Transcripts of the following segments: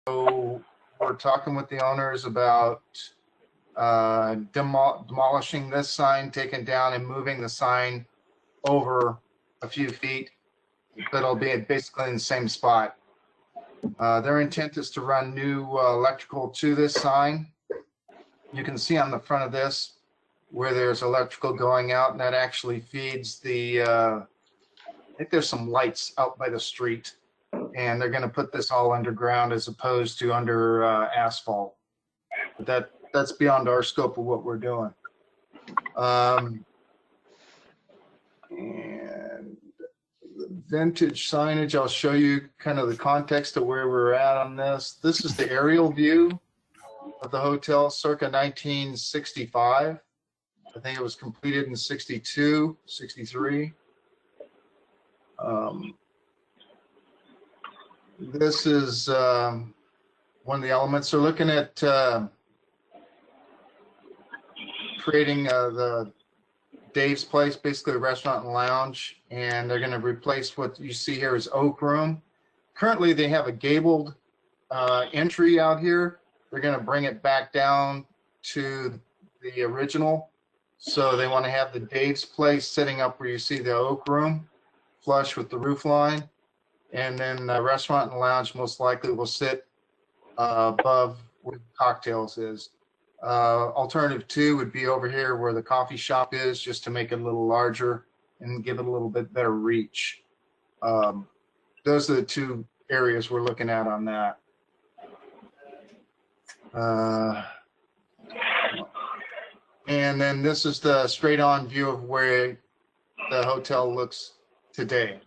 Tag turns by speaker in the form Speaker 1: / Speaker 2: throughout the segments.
Speaker 1: we're talking with the owners about demolishing this sign, taking down and moving the sign over a few feet, but it'll be basically in the same spot. Their intent is to run new electrical to this sign. You can see on the front of this where there's electrical going out, and that actually feeds the, I think there's some lights out by the street, and they're going to put this all underground as opposed to under asphalt. But that's beyond our scope of what we're doing. And vintage signage, I'll show you kind of the context of where we're at on this. This is the aerial view of the hotel circa 1965. I think it was completed in 62, 63. This is one of the elements. They're looking at creating the Dave's Place, basically a restaurant and lounge, and they're going to replace what you see here as Oak Room. Currently, they have a gabled entry out here. They're going to bring it back down to the original. So they want to have the Dave's Place sitting up where you see the Oak Room, flush with the roof line. And then the restaurant and lounge most likely will sit above where cocktails is. Alternative 2 would be over here where the coffee shop is, just to make it a little larger and give it a little bit better reach. Those are the two areas we're looking at on that. And then this is the straight on view of where the hotel looks today.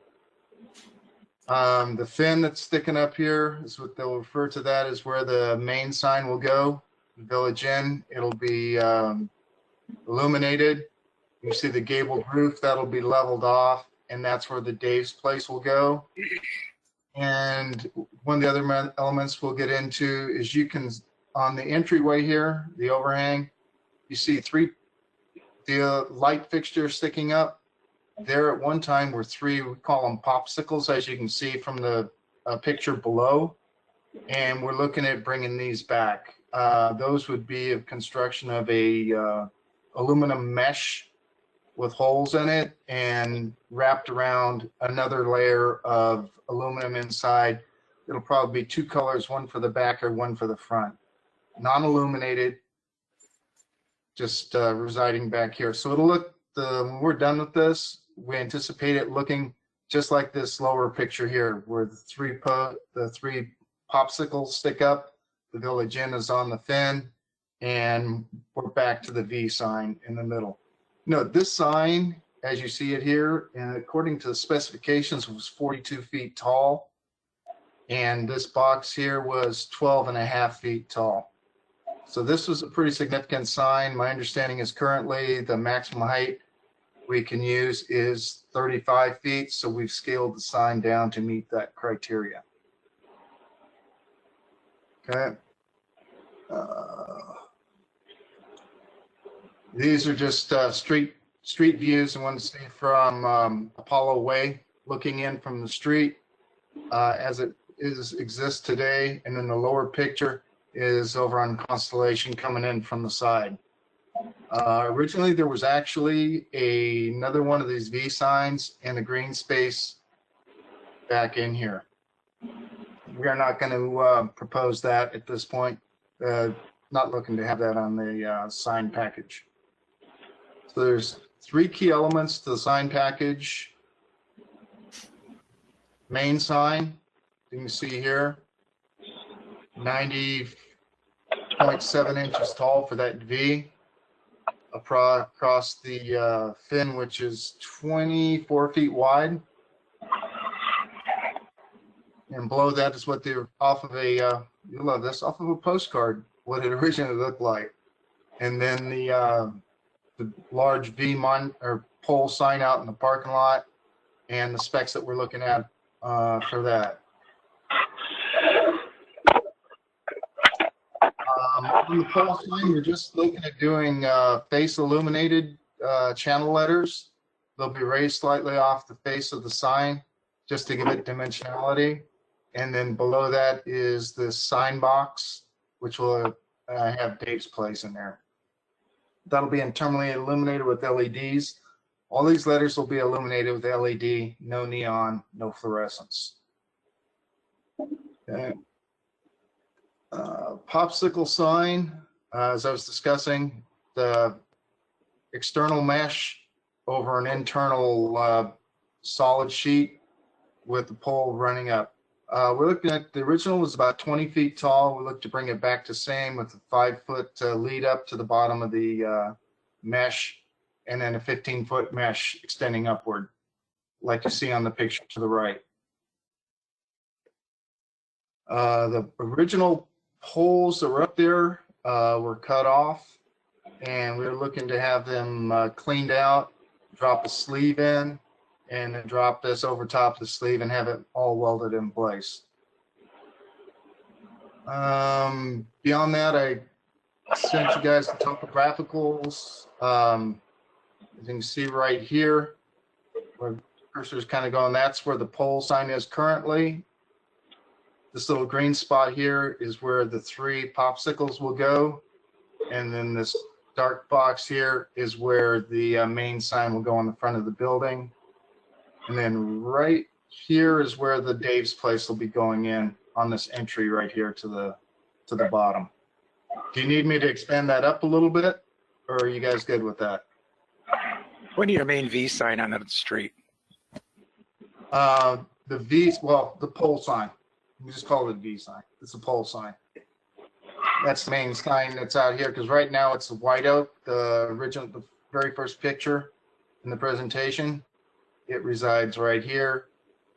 Speaker 1: The fin that's sticking up here is what they'll refer to, that is where the main sign will go, Village Inn. It'll be illuminated. You see the gabled roof, that'll be leveled off, and that's where the Dave's Place will go. And one of the other elements we'll get into is you can, on the entryway here, the overhang, you see the light fixtures sticking up. There at one time were 3, we call them popsicles, as you can see from the picture below. And we're looking at bringing these back. Those would be a construction of a aluminum mesh with holes in it and wrapped around another layer of aluminum inside. It'll probably be 2 colors, one for the back or one for the front. Non-illuminated, just residing back here. So it'll look, when we're done with this, we anticipate it looking just like this lower picture here, where the 3 popsicles stick up, the Village Inn is on the fin, and we're back to the V sign in the middle. Note this sign, as you see it here, and according to the specifications, was 42 feet tall, and this box here was 12.5 feet tall. So this was a pretty significant sign. My understanding is currently the maximum height we can use is 35 feet. So we've scaled the sign down to meet that criteria. Okay. These are just street views. I want to see from Apollo Way, looking in from the street as it exists today. And then the lower picture is over on Constellation coming in from the side. Originally, there was actually another one of these V signs in the green space back in here. We are not going to propose that at this point. Not looking to have that on the sign package. So there's 3 key elements to the sign package. Main sign, you can see here, 90.7 inches tall for that V. Across the fin, which is 24 feet wide. And below that is what they're off of a, you love this, off of a postcard, what it originally looked like. And then the large V pole sign out in the parking lot, and the specs that we're looking at for that. On the pole sign, we're just looking at doing face illuminated channel letters. They'll be raised slightly off the face of the sign just to give it dimensionality. And then below that is the sign box, which will have Dave's Place in there. That'll be internally illuminated with LEDs. All these letters will be illuminated with LED, no neon, no fluorescence. Okay. Popsicle sign, as I was discussing, the external mesh over an internal solid sheet with the pole running up. We're looking at the original was about 20 feet tall. We look to bring it back to same with a 5-foot lead up to the bottom of the mesh, and then a 15-foot mesh extending upward, like you see on the picture to the right. The original poles that were up there were cut off, and we were looking to have them cleaned out, drop a sleeve in, and then drop this over top of the sleeve and have it all welded in place. Beyond that, I sent you guys the topographicals. As you can see right here, where the cursor is kind of going, that's where the pole sign is currently. This little green spot here is where the 3 popsicles will go. And then this dark box here is where the main sign will go on the front of the building. And then right here is where the Dave's Place will be going in on this entry right here to the bottom. Do you need me to expand that up a little bit, or are you guys good with that?
Speaker 2: When do your main V sign on the street?
Speaker 1: The pole sign. We just call it a V sign. It's a pole sign. That's the main sign that's out here, because right now it's the white oak, the very first picture in the presentation. It resides right here.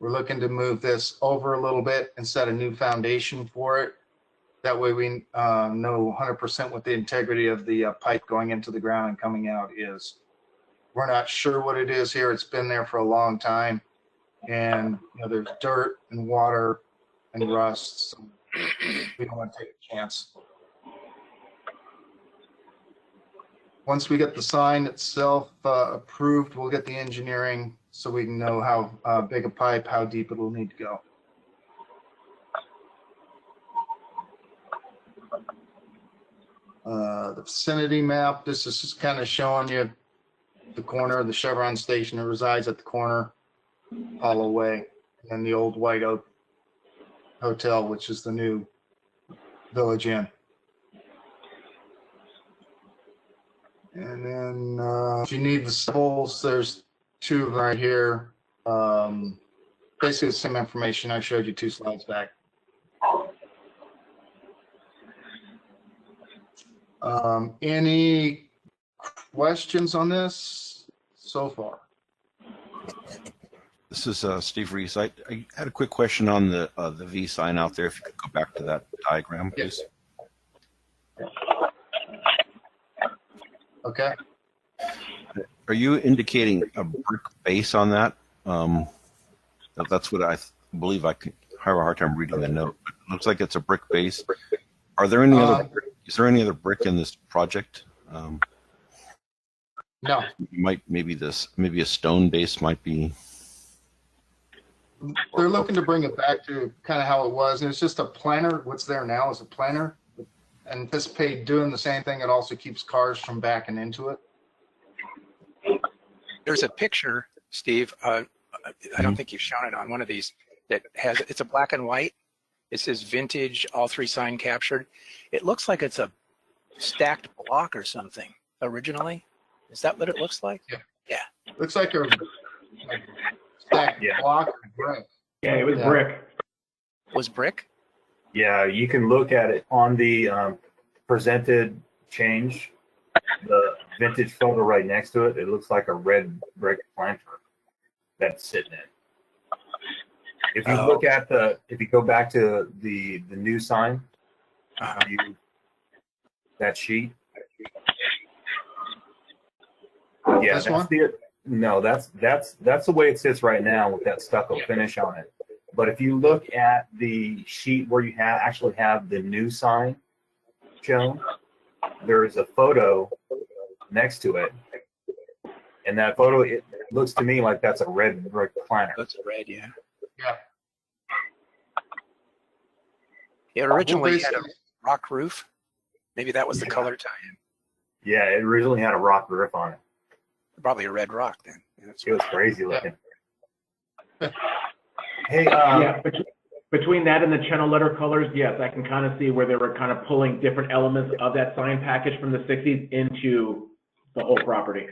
Speaker 1: We're looking to move this over a little bit and set a new foundation for it. That way we know 100% what the integrity of the pipe going into the ground and coming out is. We're not sure what it is here. It's been there for a long time. And there's dirt and water and rust. So we don't want to take a chance. Once we get the sign itself approved, we'll get the engineering so we can know how big a pipe, how deep it'll need to go. The vicinity map, this is just kind of showing you the corner of the Chevron station. It resides at the corner, Hollow Way, and the old White Oak Hotel, which is the new Village Inn. And then if you need the symbols, there's 2 of them right here. Basically the same information I showed you 2 slides back. Any questions on this so far?
Speaker 3: This is Steve Reese. I had a quick question on the V sign out there. If you could go back to that diagram, please.
Speaker 1: Yes. Okay.
Speaker 3: Are you indicating a brick base on that? That's what I believe. I have a hard time reading the note. It looks like it's a brick base. Are there any other? Is there any other brick in this project?
Speaker 1: No.
Speaker 3: Maybe a stone base might be.
Speaker 1: They're looking to bring it back to kind of how it was, and it's just a planter. What's there now is a planter. Anticipate doing the same thing. It also keeps cars from backing into it.
Speaker 2: There's a picture, Steve. I don't think you've shown it on one of these. That has it's a black and white. It says vintage, all 3 sign captured. It looks like it's a stacked block or something originally. Is that what it looks like?
Speaker 1: Yeah.
Speaker 2: Yeah.
Speaker 1: Looks like a stacked block of brick.
Speaker 4: Yeah, it was brick.
Speaker 2: Was brick?
Speaker 4: Yeah, you can look at it on the presented change, the vintage photo right next to it. It looks like a red brick planter that's sitting in. If you look at if you go back to the new sign, that sheet. Yeah,
Speaker 1: This
Speaker 4: that's
Speaker 1: one?
Speaker 4: No, that's the way it sits right now with that stucco finish on it. But if you look at the sheet where you actually have the new sign shown, there is a photo next to it, and that photo, it looks to me like that's a red brick planter.
Speaker 2: That's a red, yeah.
Speaker 1: Yeah.
Speaker 2: It originally
Speaker 1: We'll
Speaker 2: had a
Speaker 1: basically-
Speaker 2: rock roof. Maybe that was the
Speaker 4: Yeah.
Speaker 2: color tie-in.
Speaker 4: Yeah, it originally had a rock roof on it.
Speaker 2: Probably a red rock then. Yeah, that's
Speaker 4: It was crazy looking.
Speaker 1: Yeah.
Speaker 4: Hey,
Speaker 5: Yeah, between that and the channel letter colors, yes, I can kind of see where they were kind of pulling different elements of that sign package from the 60s into the whole property.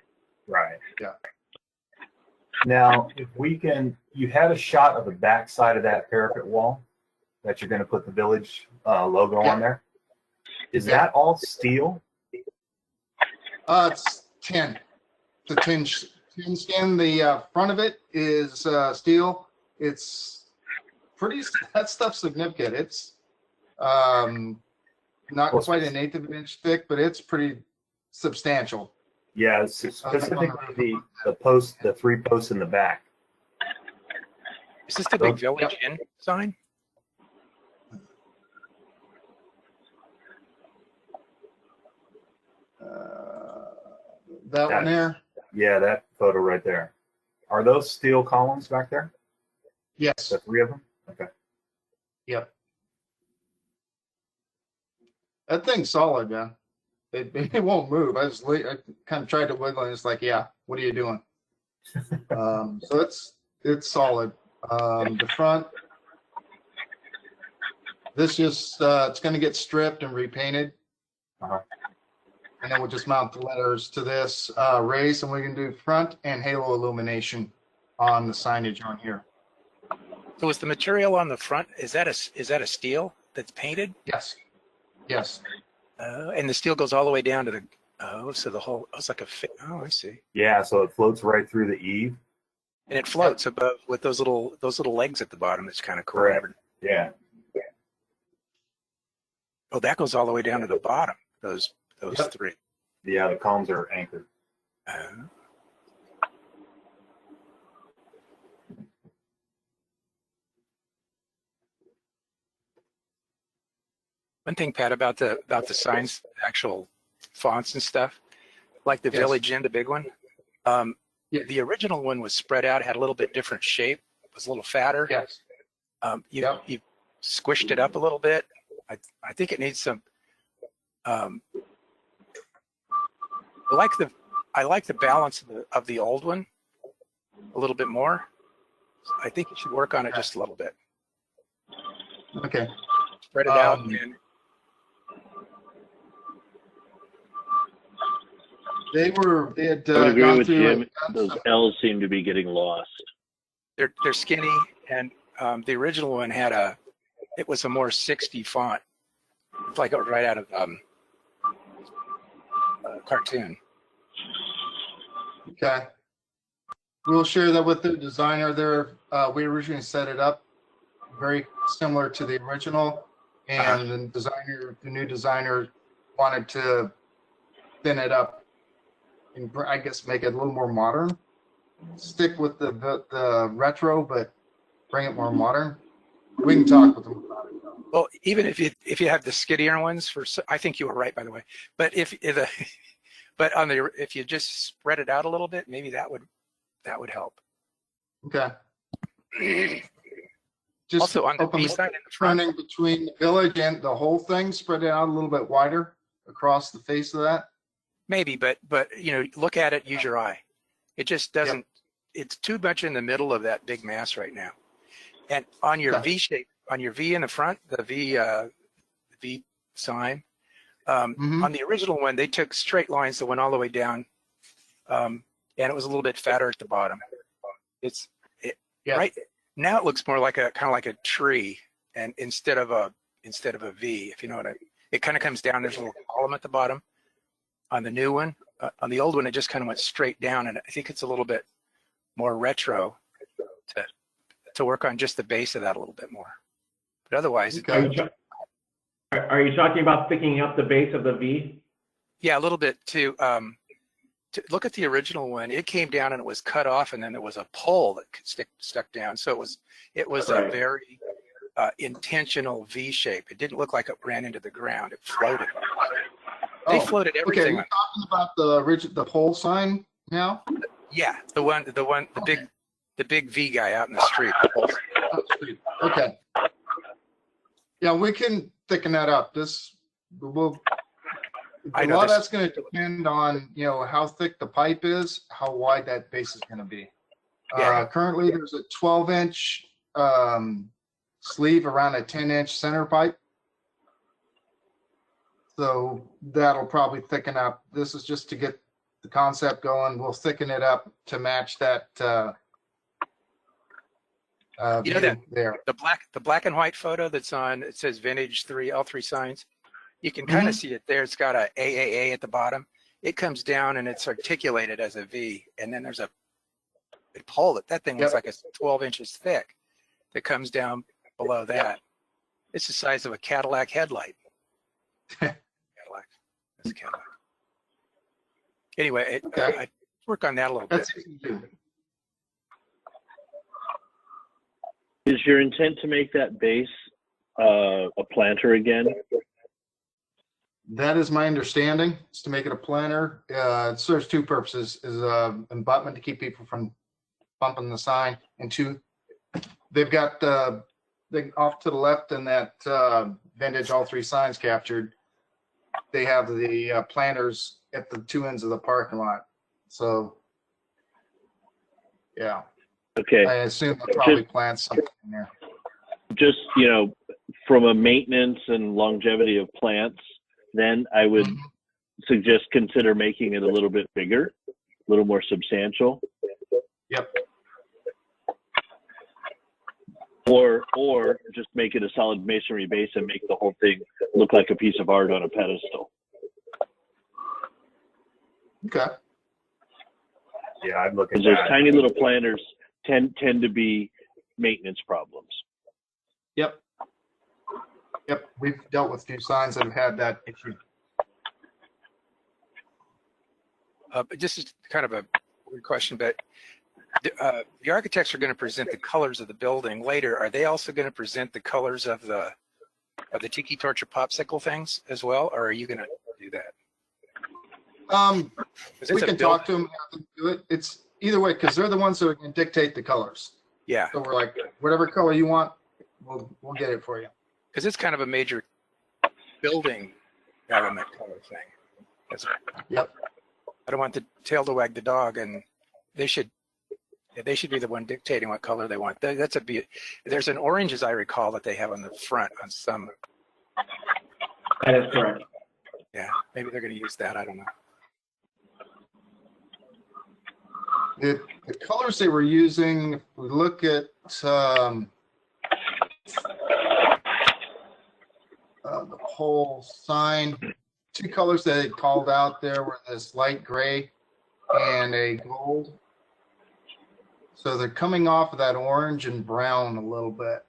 Speaker 4: right.
Speaker 1: Yeah.
Speaker 4: Now, if we can, you have a shot of the back side of that parapet wall that you're going to put the village logo
Speaker 1: Yeah.
Speaker 4: on there. Is
Speaker 1: Yeah.
Speaker 4: that all steel?
Speaker 1: It's tin. The tin skin. The front of it is steel. It's pretty. That stuff's significant. It's not quite an eighth of an inch thick, but it's pretty substantial.
Speaker 4: Yeah, specifically the post, the 3 posts in the back.
Speaker 2: Is this the big Village Inn sign?
Speaker 1: That one there.
Speaker 4: Yeah, that photo right there. Are those steel columns back there?
Speaker 1: Yes.
Speaker 4: The 3 of them? Okay.
Speaker 1: Yep. That thing's solid, man. It won't move. I kind of tried to wiggle, and it's like, yeah, what are you doing? So it's solid. The front, this just it's going to get stripped and repainted,
Speaker 4: Uh-huh.
Speaker 1: and then we'll just mount the letters to this race, and we can do front and halo illumination on the signage on here.
Speaker 2: So is the material on the front, is that a steel that's painted?
Speaker 1: Yes. Yes.
Speaker 2: And the steel goes all the way down to the, so the whole, it's like I see.
Speaker 4: Yeah, so it floats right through the eave.
Speaker 2: And it floats above with those little legs at the bottom. That's kind of cool.
Speaker 4: Correct. Yeah.
Speaker 2: Oh, that goes all the way down to the bottom. Those
Speaker 1: Yep.
Speaker 2: 3.
Speaker 4: Yeah, the columns are anchored.
Speaker 2: One thing, Pat, about the signs, actual fonts and stuff, like the
Speaker 1: Yes.
Speaker 2: Village Inn, the big one.
Speaker 1: Yeah.
Speaker 2: The original one was spread out, had a little bit different shape, was a little fatter.
Speaker 1: Yes.
Speaker 2: You squished it up a little bit. I think it needs some. I like the balance of the old one a little bit more. I think you should work on it just a little bit.
Speaker 1: Okay.
Speaker 2: Spread it out. And
Speaker 1: They had
Speaker 6: I would agree
Speaker 1: gone
Speaker 6: with
Speaker 1: through
Speaker 6: Jim.
Speaker 1: and done
Speaker 6: Those
Speaker 1: some-
Speaker 6: L's seem to be getting lost.
Speaker 2: they're skinny, and the original one had it was a more 60 font. It's like right out of a cartoon.
Speaker 1: Okay. We'll share that with the designer there. We originally set it up very similar to the original, and the new designer wanted to thin it up and I guess make it a little more modern. Stick with the retro, but bring it more modern. We can talk with them about it.
Speaker 2: Well, even if you have the skiddier ones I think you were right, by the way. But if you just spread it out a little bit, maybe that would help.
Speaker 1: Okay. Just
Speaker 2: Also on the
Speaker 1: open
Speaker 2: B
Speaker 1: the
Speaker 2: side in the front,
Speaker 1: turning between the village and the whole thing, spread it out a little bit wider across the face of that.
Speaker 2: maybe, but look at it, use your eye. It just doesn't. It's too much in the middle of that big mass right now. And on your
Speaker 1: Okay.
Speaker 2: V shape, on your V in the front, the V sign.
Speaker 1: Mhm.
Speaker 2: On the original one, they took straight lines that went all the way down, and it was a little bit fatter at the bottom.
Speaker 1: Yeah.
Speaker 2: Right now it looks more like kind of like a tree, and instead of a V, if you know what I mean. It kind of comes down. There's a little column at the bottom. On the new one, on the old one, it just kind of went straight down, and I think it's a little bit more retro to work on just the base of that a little bit more. But otherwise,
Speaker 1: Okay.
Speaker 5: Are you talking about picking up the base of the V?
Speaker 2: yeah, a little bit to look at the original one. It came down and it was cut off, and then there was a pole that stuck down. So it was
Speaker 5: Right.
Speaker 2: a very intentional V shape. It didn't look like it ran into the ground. It floated. They floated
Speaker 1: Okay,
Speaker 2: everything.
Speaker 1: we're talking about the pole sign now.
Speaker 2: Yeah, the big V guy out in the street.
Speaker 1: Okay. Yeah, we can thicken that up. This will.
Speaker 2: I
Speaker 1: A
Speaker 2: know
Speaker 1: lot of
Speaker 2: this-
Speaker 1: that's going to depend on, you know, how thick the pipe is, how wide that base is going to be.
Speaker 2: Yeah.
Speaker 1: Currently, there's a 12-inch sleeve around a 10-inch center pipe. So that'll probably thicken up. This is just to get the concept going. We'll thicken it up to match that
Speaker 2: You know
Speaker 1: view
Speaker 2: that
Speaker 1: there.
Speaker 2: the black and white photo that's on, it says vintage 3, all 3 signs. You can kind of see it there. It's got a AAA at the bottom. It comes down and it's articulated as a V. And then there's a pole that thing looks like it's 12 inches thick that comes down below that. It's the size of a Cadillac headlight. Cadillac. That's a Cadillac. Anyway, I work on that a little bit.
Speaker 1: That's easy to do.
Speaker 6: Is your intent to make that base a planter again?
Speaker 1: That is my understanding, is to make it a planter. It serves 2 purposes, is abutment to keep people from bumping the sign, and 2, they've got off to the left in that vintage all 3 signs captured. They have the planters at the 2 ends of the parking lot. So, yeah,
Speaker 6: Okay.
Speaker 1: I assume they'll probably plant something in there.
Speaker 6: Just, you know, from a maintenance and longevity of plants, then I would suggest consider making it a little bit bigger, a little more substantial.
Speaker 1: Yep.
Speaker 6: Or just make it a solid masonry base and make the whole thing look like a piece of art on a pedestal.
Speaker 1: Okay.
Speaker 4: Yeah, I'd look at
Speaker 6: Because those
Speaker 4: that.
Speaker 6: tiny little planters tend to be maintenance problems.
Speaker 1: Yep. Yep. We've dealt with a few signs that have had that issue.
Speaker 2: But this is kind of a weird question, but the architects are going to present the colors of the building later. Are they also going to present the colors of the tiki torch or popsicle things as well, or are you going to do that? 'Cause
Speaker 1: We
Speaker 2: it's a
Speaker 1: can talk to them, have them do it. It's either way, because they're the ones that are going to dictate the colors.
Speaker 2: Yeah,
Speaker 1: So we're like, whatever color you want, we'll get it for you.
Speaker 2: because it's kind of a major building element color thing.
Speaker 1: Yep.
Speaker 2: I don't want the tail to wag the dog, and they should be the one dictating what color they want. There's an orange, as I recall, that they have on the front on some.
Speaker 5: That is correct.
Speaker 2: Yeah, maybe they're going to use that. I don't know.
Speaker 1: The colors they were using, if we look at the whole sign, 2 colors that they called out there were this light gray and a gold. So they're coming off of that orange and brown a little bit.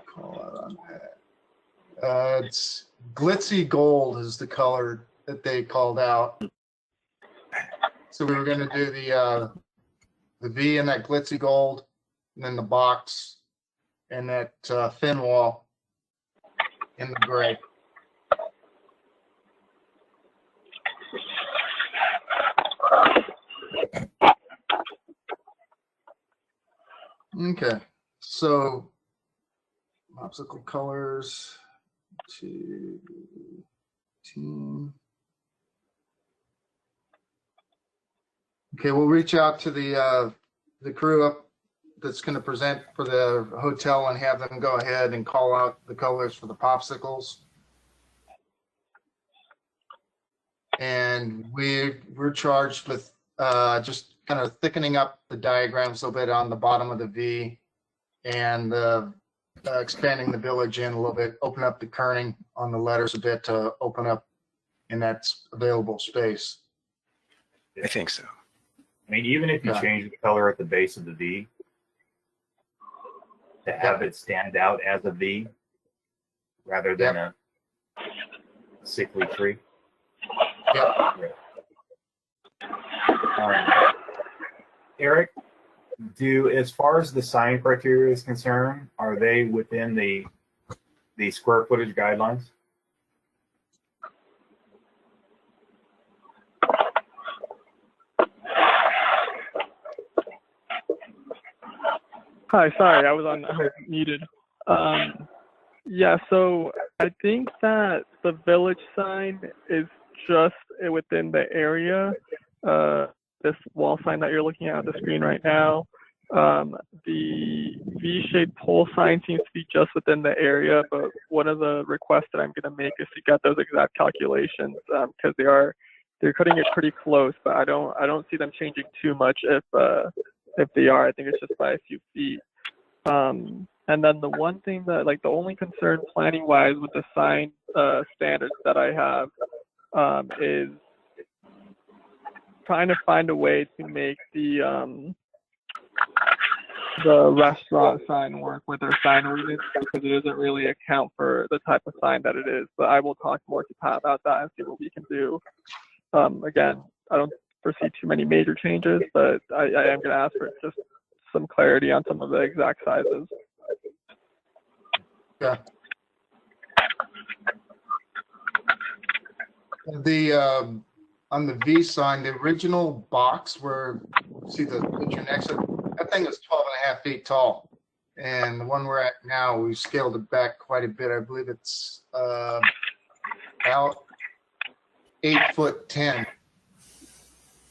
Speaker 1: Call out on that. It's glitzy gold is the color that they called out. So we were going to do the V in that glitzy gold, and then the box and that thin wall in the gray. Okay, so popsicle colors to team. Okay, we'll reach out to the crew up that's going to present for the hotel and have them go ahead and call out the colors for the popsicles. And we're charged with just kind of thickening up the diagrams a little bit on the bottom of the V and expanding the village in a little bit, open up the kerning on the letters a bit to open up in that available space.
Speaker 2: I think so.
Speaker 4: I mean, even if you
Speaker 1: Yeah.
Speaker 4: change the color at the base of the V to have it stand out as a V rather than a sickly tree.
Speaker 1: Yep.
Speaker 4: Eric, as far as the sign criteria is concerned, are they within the square footage guidelines?
Speaker 7: Hi, sorry, I was muted. Yeah, so I think that the village sign is just within the area. This wall sign that you're looking at on the screen right now. The V-shaped pole sign seems to be just within the area, but one of the requests that I'm going to make is to get those exact calculations because they're cutting it pretty close, but I don't see them changing too much if they are. I think it's just by a few feet. And then the one thing that, like, the only concern planning wise with the sign standards that I have is trying to find a way to make the restaurant sign work with their sign ordinance, because it doesn't really account for the type of sign that it is. But I will talk more to Pat about that and see what we can do. Again, I don't foresee too many major changes, but I am going to ask for just some clarity on some of the exact sizes.
Speaker 1: Yeah. On the V sign, the original box where you see the picture next to it, that thing is 12.5 feet tall. And the one we're at now, we scaled it back quite a bit. I believe it's about 8'10".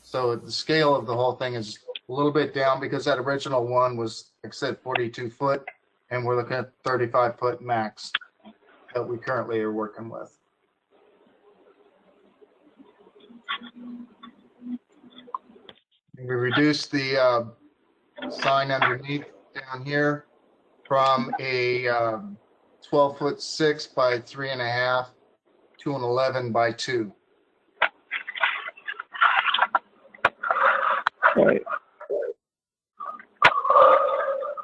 Speaker 1: So the scale of the whole thing is a little bit down because that original one was, like I said, 42 foot, and we're looking at 35 foot max that we currently are working with. We reduced the sign underneath down here from a 12'6" by 3.5" to an 11 by 2.
Speaker 7: Right.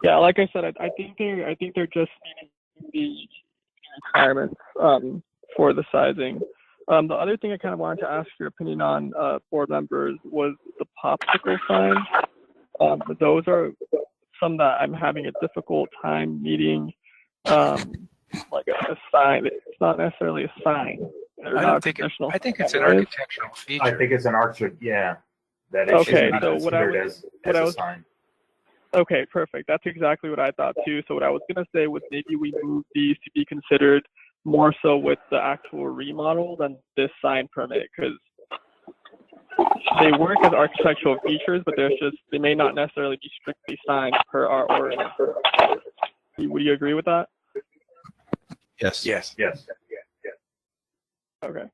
Speaker 7: Yeah, like I said, I think they're just meeting the requirements for the sizing. The other thing I kind of wanted to ask your opinion on, board members, was the popsicle signs. Those are some that I'm having a difficult time meeting, like a sign. It's not necessarily a sign.
Speaker 2: I think it's an architectural feature.
Speaker 4: I think it's an architecture, yeah. That it
Speaker 7: Okay,
Speaker 4: should be
Speaker 7: so
Speaker 4: considered as a sign.
Speaker 7: Okay, perfect. That's exactly what I thought too. So what I was going to say was maybe we move these to be considered more so with the actual remodel than this sign permit, because they work as architectural features, but they may not necessarily be strictly signs per our ordinance. Would you agree with that?
Speaker 3: Yes.
Speaker 2: Yes.
Speaker 4: Yes.
Speaker 7: Okay.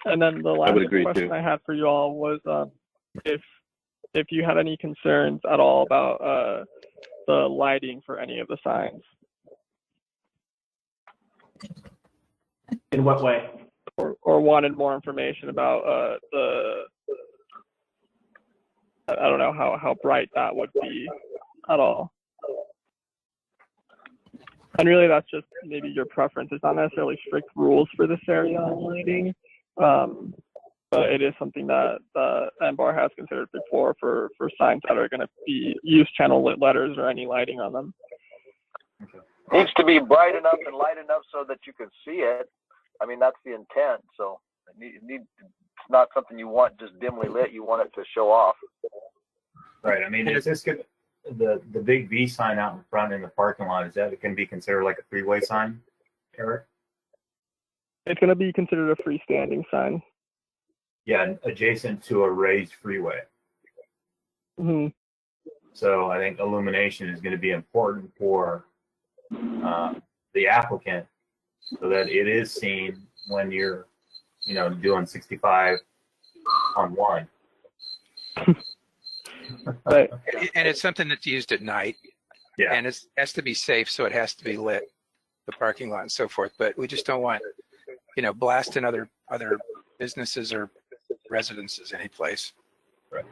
Speaker 7: And then the last question I had for you all was if you had any concerns at all about the lighting for any of the signs.
Speaker 5: In what way?
Speaker 7: Or wanted more information about I don't know how bright that would be at all. And really, that's just maybe your preference. It's not necessarily strict rules for this area on lighting, but it is something that NBAR has considered before for signs that are going to be use channel lit letters or any lighting on them.
Speaker 8: Needs to be bright enough and light enough so that you can see it. I mean, that's the intent. So it's not something you want just dimly lit. You want it to show off.
Speaker 4: Right. I mean, is this good? The big V sign out in front in the parking lot, is that it can be considered like a three-way sign, Eric?
Speaker 7: It's going to be considered a freestanding sign.
Speaker 4: Yeah, adjacent to a raised freeway.
Speaker 7: Mm-hmm.
Speaker 4: So I think illumination is going to be important for the applicant, so that it is seen when you're, doing 65 on one.
Speaker 7: Right.
Speaker 2: And it's something that's used at night.
Speaker 4: Yeah.
Speaker 2: And it has to be safe, so it has to be lit, the parking lot and so forth. But we just don't want, blasting other businesses or residences any place.
Speaker 4: Right.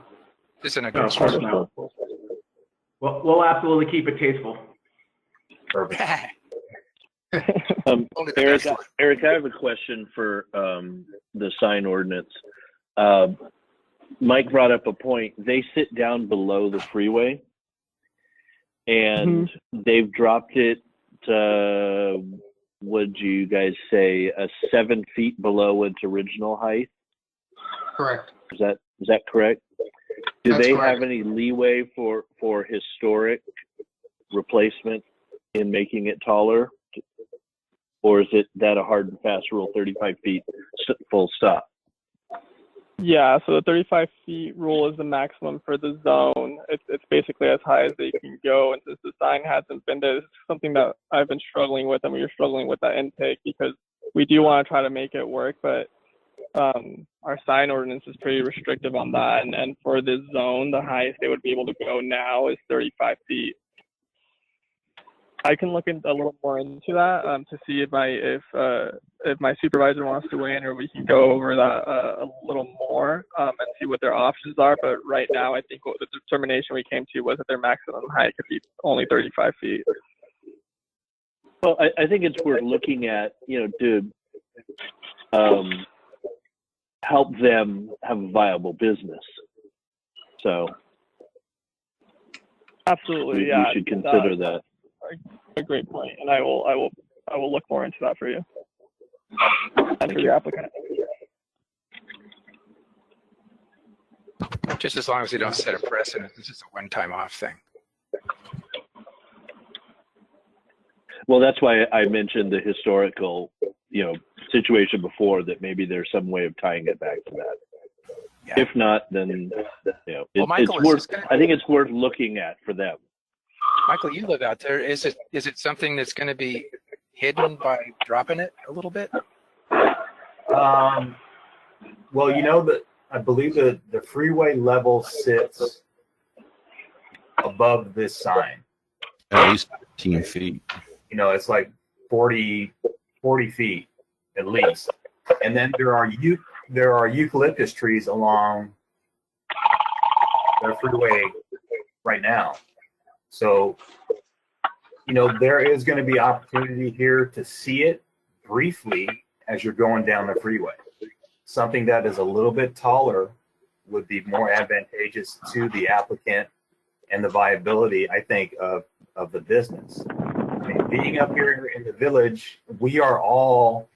Speaker 2: This isn't a
Speaker 5: No,
Speaker 2: good
Speaker 5: of course
Speaker 2: source.
Speaker 5: not. Well, we'll absolutely keep it tasteful.
Speaker 4: Perfect.
Speaker 6: Eric, I have a question for the sign ordinance. Mike brought up a point. They sit down below the freeway, and they've dropped it, would you guys say, 7 feet below its original height?
Speaker 1: Correct.
Speaker 6: Is that correct? Do
Speaker 1: That's
Speaker 6: they
Speaker 1: correct.
Speaker 6: have any leeway for historic replacement in making it taller? Or is it that a hard and fast rule, 35 feet, full stop?
Speaker 7: Yeah, so the 35 feet rule is the maximum for the zone. It's basically as high as they can go. And since the sign hasn't been there, it's something that I've been struggling with, and we were struggling with that intake because we do want to try to make it work, but our sign ordinance is pretty restrictive on that. And for this zone, the highest they would be able to go now is 35 feet. I can look a little more into that to see if my supervisor wants to weigh in, or we can go over that a little more and see what their options are. But right now, I think what the determination we came to was that their maximum height could be only 35 feet.
Speaker 6: Well, I think it's worth looking at, to help them have a viable business. So
Speaker 7: absolutely,
Speaker 6: we should consider that.
Speaker 7: A great point, and I will look more into that for you and for the applicant.
Speaker 2: Just as long as we don't set a precedent, this is a one-time off thing.
Speaker 6: Well, that's why I mentioned the historical, situation before, that maybe there's some way of tying it back to that.
Speaker 2: Yeah.
Speaker 6: If not, then
Speaker 2: Well, Michael,
Speaker 6: I think it's worth looking at for them.
Speaker 2: Michael, you live out there. Is it something that's going to be hidden by dropping it a little bit?
Speaker 4: Well, I believe the freeway level sits above this sign.
Speaker 3: At least 15 feet.
Speaker 4: It's like 40 feet at least. And then there are eucalyptus trees along the freeway right now. So, there is going to be opportunity here to see it briefly as you're going down the freeway. Something that is a little bit taller would be more advantageous to the applicant and the viability, I think, of the business. I mean, being up here in the village, we are all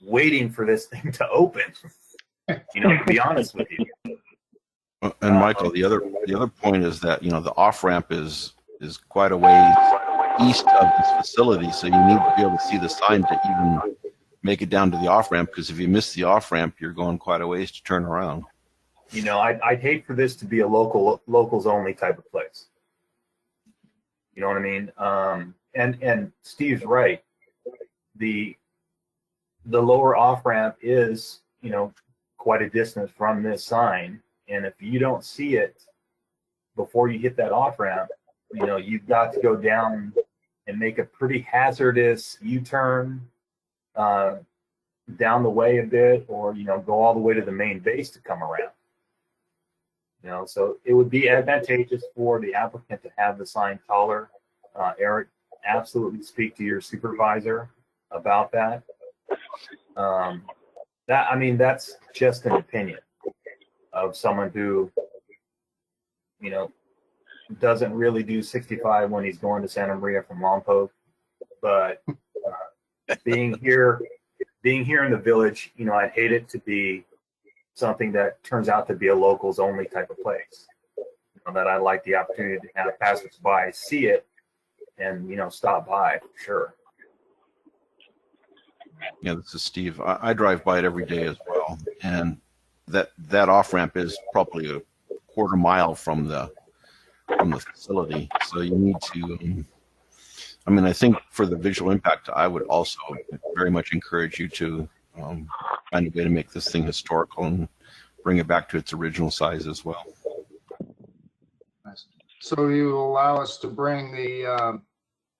Speaker 4: waiting for this thing to open, to be honest with you.
Speaker 3: And Michael, the other point is that, the off-ramp is quite a ways east of this facility, so you need to be able to see the sign to even make it down to the off-ramp, because if you miss the off-ramp, you're going quite a ways to turn around.
Speaker 4: I'd hate for this to be a locals only type of place. You know what I mean? And Steve's right. The lower off-ramp is, quite a distance from this sign, and if you don't see it before you hit that off-ramp, you've got to go down and make a pretty hazardous U-turn down the way a bit, or, go all the way to the main base to come around. So it would be advantageous for the applicant to have the sign taller. Eric, absolutely speak to your supervisor about that. That's just an opinion of someone who, doesn't really do 65 when he's going to Santa Maria from Lompoc, but being here in the village, I'd hate it to be something that turns out to be a locals only type of place. That I'd like the opportunity to have passers-by see it and stop by for sure.
Speaker 3: Yeah, this is Steve. I drive by it every day as well, and that off-ramp is probably a quarter mile from the facility. So you need to, I think for the visual impact, I would also very much encourage you to find a way to make this thing historical and bring it back to its original size as well.
Speaker 1: So you allow us to bring the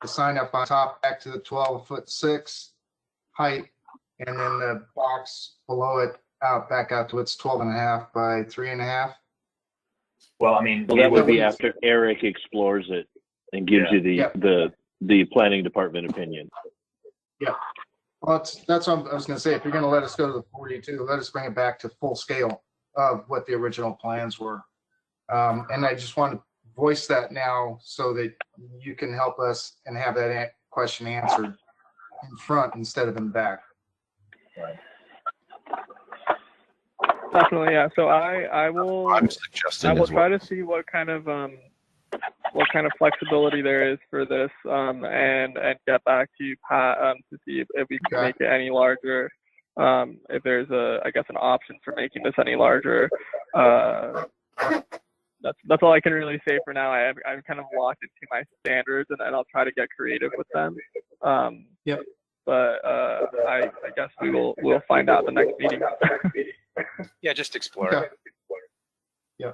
Speaker 1: sign up on top back to the 12'6" height, and then the box below it back out to its 12.5 by 3.5.
Speaker 4: Well,
Speaker 6: that would be after Eric explores it and gives you the planning department opinion.
Speaker 1: Yeah. Well, that's what I was going to say. If you're going to let us go to the 42, let us bring it back to full scale of what the original plans were. And I just want to voice that now so that you can help us and have that question answered in front instead of in back.
Speaker 4: Right.
Speaker 7: Definitely, yeah. So I will
Speaker 3: I'm suggesting
Speaker 7: I will
Speaker 3: as well.
Speaker 7: try to see what kind of what kind of flexibility there is for this, and get back to you, Pat, to see if we can make it any larger. If there's I guess an option for making this any larger. That's all I can really say for now. I'm kind of locked into my standards, and I'll try to get creative with them.
Speaker 1: Yep.
Speaker 7: But I guess we'll find out the next meeting.
Speaker 2: Yeah, just explore it.
Speaker 1: Yeah.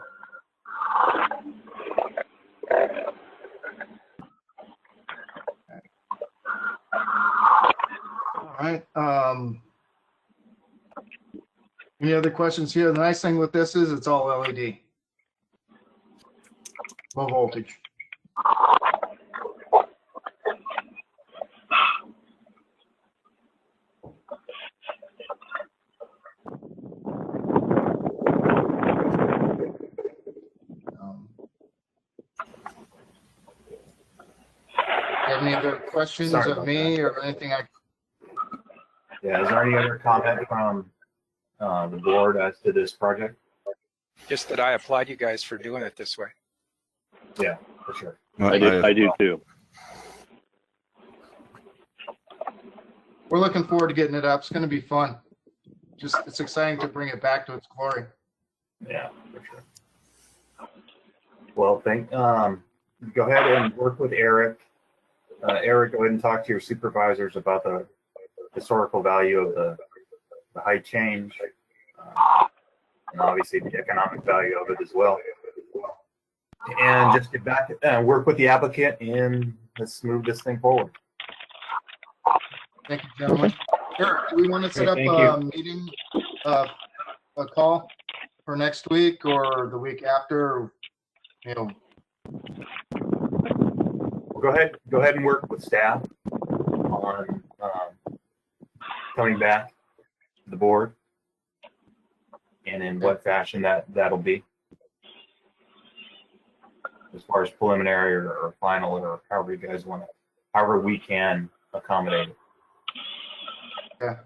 Speaker 1: All right. Any other questions here? The nice thing with this is it's all LED. Low voltage. Have any other questions
Speaker 4: Sorry
Speaker 1: of
Speaker 4: about
Speaker 1: me
Speaker 4: that.
Speaker 1: or anything
Speaker 4: Yeah, is there any other comment from the board as to this project?
Speaker 2: Just that I applaud you guys for doing it this way.
Speaker 4: Yeah, for sure.
Speaker 6: I do too.
Speaker 1: We're looking forward to getting it up. It's going to be fun. Just, it's exciting to bring it back to its glory.
Speaker 4: Yeah, for sure. Well, go ahead and work with Eric. Eric, go ahead and talk to your supervisors about the historical value of the height change, and obviously the economic value of it as well. And just get back and work with the applicant, and let's move this thing forward.
Speaker 1: Thank you, gentlemen. Eric, do we want to set up a meeting, a call for next week or the week after? You know,
Speaker 4: Well, go ahead and work with staff on coming back to the board, and in what fashion that'll be, as far as preliminary or final, or however you guys want it, however we can accommodate it.
Speaker 1: Yeah.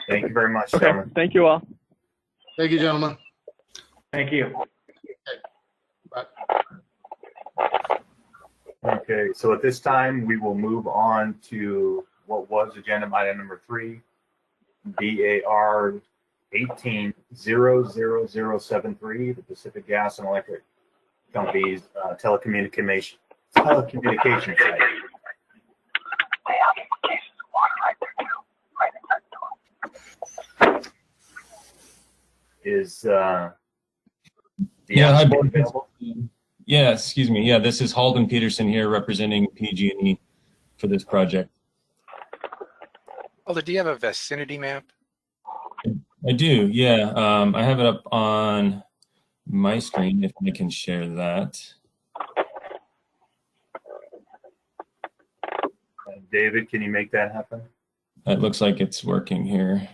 Speaker 4: Thank you very much,
Speaker 7: Okay,
Speaker 4: gentlemen.
Speaker 7: thank you all.
Speaker 1: Thank you, gentlemen.
Speaker 5: Thank you.
Speaker 1: Bye.
Speaker 4: Okay, so at this time, we will move on to what was agenda item number 3, DAR 18-00073, the Pacific Gas and Electric Company's telecommunication site. Is the
Speaker 9: hi, board.
Speaker 4: available?
Speaker 9: Yeah, excuse me. Yeah, this is Halden Peterson here representing PG&E for this project.
Speaker 2: Alder, do you have a vicinity map?
Speaker 9: I do, yeah. I have it up on my screen if I can share that.
Speaker 4: David, can you make that happen?
Speaker 9: It looks like it's working here.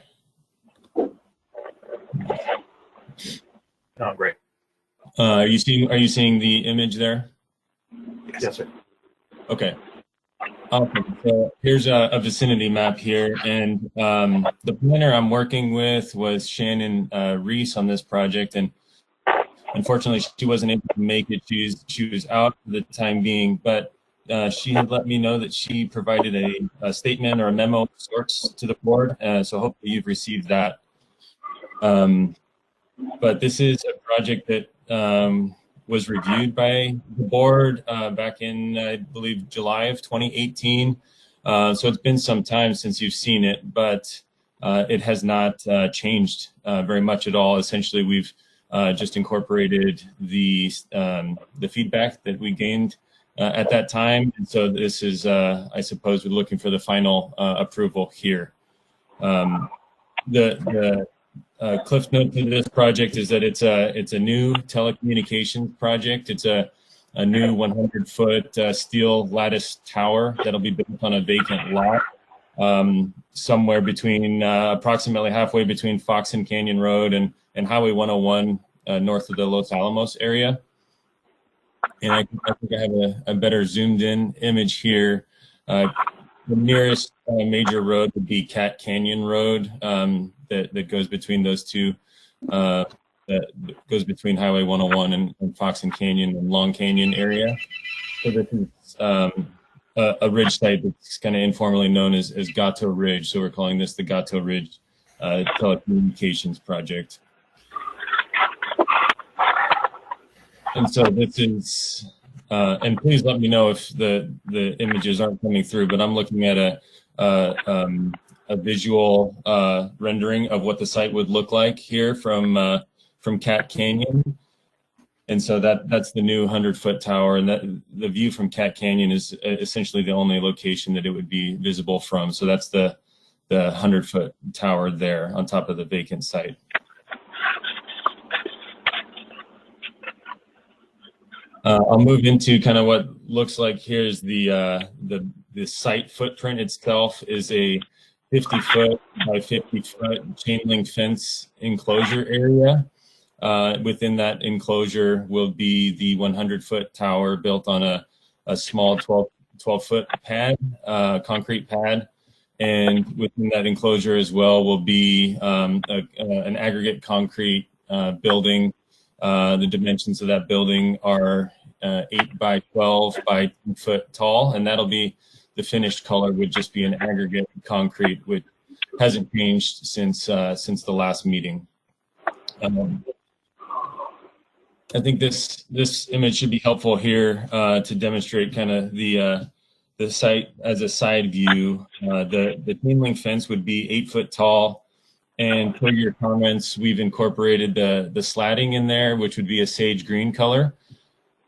Speaker 4: Oh, great.
Speaker 9: Are you seeing the image there?
Speaker 4: Yes, sir.
Speaker 9: Okay. Awesome. So here's a vicinity map here, and the planner I'm working with was Shannon Reese on this project, and unfortunately she wasn't able to make it. She was out for the time being, but she had let me know that she provided a statement or a memo of sorts to the board, so hopefully you've received that. But this is a project that was reviewed by the board back in, I believe, July of 2018. So it's been some time since you've seen it, but it has not changed very much at all. Essentially, we've just incorporated the feedback that we gained at that time. And so this is, I suppose, we're looking for the final approval here. The cliff note to this project is that it's a new telecommunications project. It's a new 100-foot steel lattice tower that'll be built on a vacant lot somewhere between approximately halfway between Fox and Canyon Road and Highway 101 north of the Los Alamos area. And I think I have a better zoomed in image here. The nearest major road would be Cat Canyon Road. That goes between those two that goes between Highway 101 and Fox and Canyon and Long Canyon area. So this is a ridge site that's kind of informally known as Gato Ridge. So we're calling this the Gato Ridge telecommunications project. And so this is, and please let me know if the images aren't coming through, but I'm looking at a visual rendering of what the site would look like here from Cat Canyon. And so that's the new 100-foot tower, and that the view from Cat Canyon is essentially the only location that it would be visible from. So that's the 100-foot tower there on top of the vacant site. I'll move into kind of what looks like here's the site footprint itself is a 50-foot by 50-foot chain link fence enclosure area. Within that enclosure will be the 100-foot tower built on a small 12-foot pad, concrete pad. And within that enclosure as well will be an aggregate concrete building. The dimensions of that building are 8 by 12 by 10 foot tall, and that'll be the finished color would just be an aggregate concrete, which hasn't changed since the last meeting. I think this image should be helpful here to demonstrate kind of the site as a side view. The chain link fence would be 8 foot tall, and per your comments, we've incorporated the slatting in there, which would be a sage green color,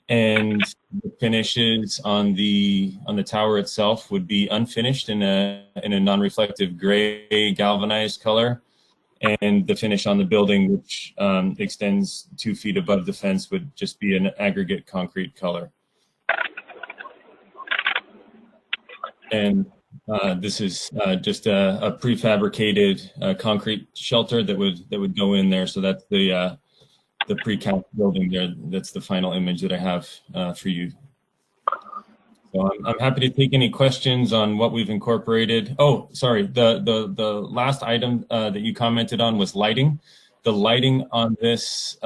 Speaker 9: and the finishes on the tower itself would be unfinished in a non-reflective gray galvanized color. And the finish on the building, which extends 2 feet above the fence, would just be an aggregate concrete color. And this is just a prefabricated concrete shelter that would go in there. So that's the precast building there. That's the final image that I have for you. So I'm happy to take any questions on what we've incorporated. Oh, sorry. The last item that you commented on was lighting. The lighting on this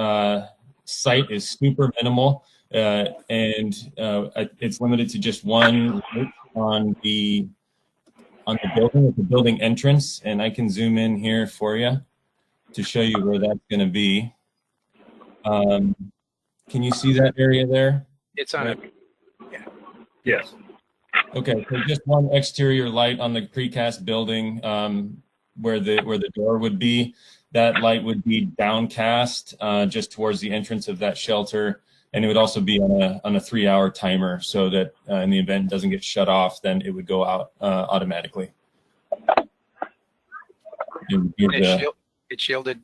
Speaker 9: site is super minimal, and it's limited to just one light on the building at the building entrance. And I can zoom in here for you to show you where that's going to be. Can you see that area there?
Speaker 2: It's on a,
Speaker 4: Yes.
Speaker 9: Okay, so just one exterior light on the precast building where the door would be. That light would be downcast just towards the entrance of that shelter, and it would also be on a 3-hour timer, so that in the event it doesn't get shut off, then it would go out automatically.
Speaker 2: it's shielded.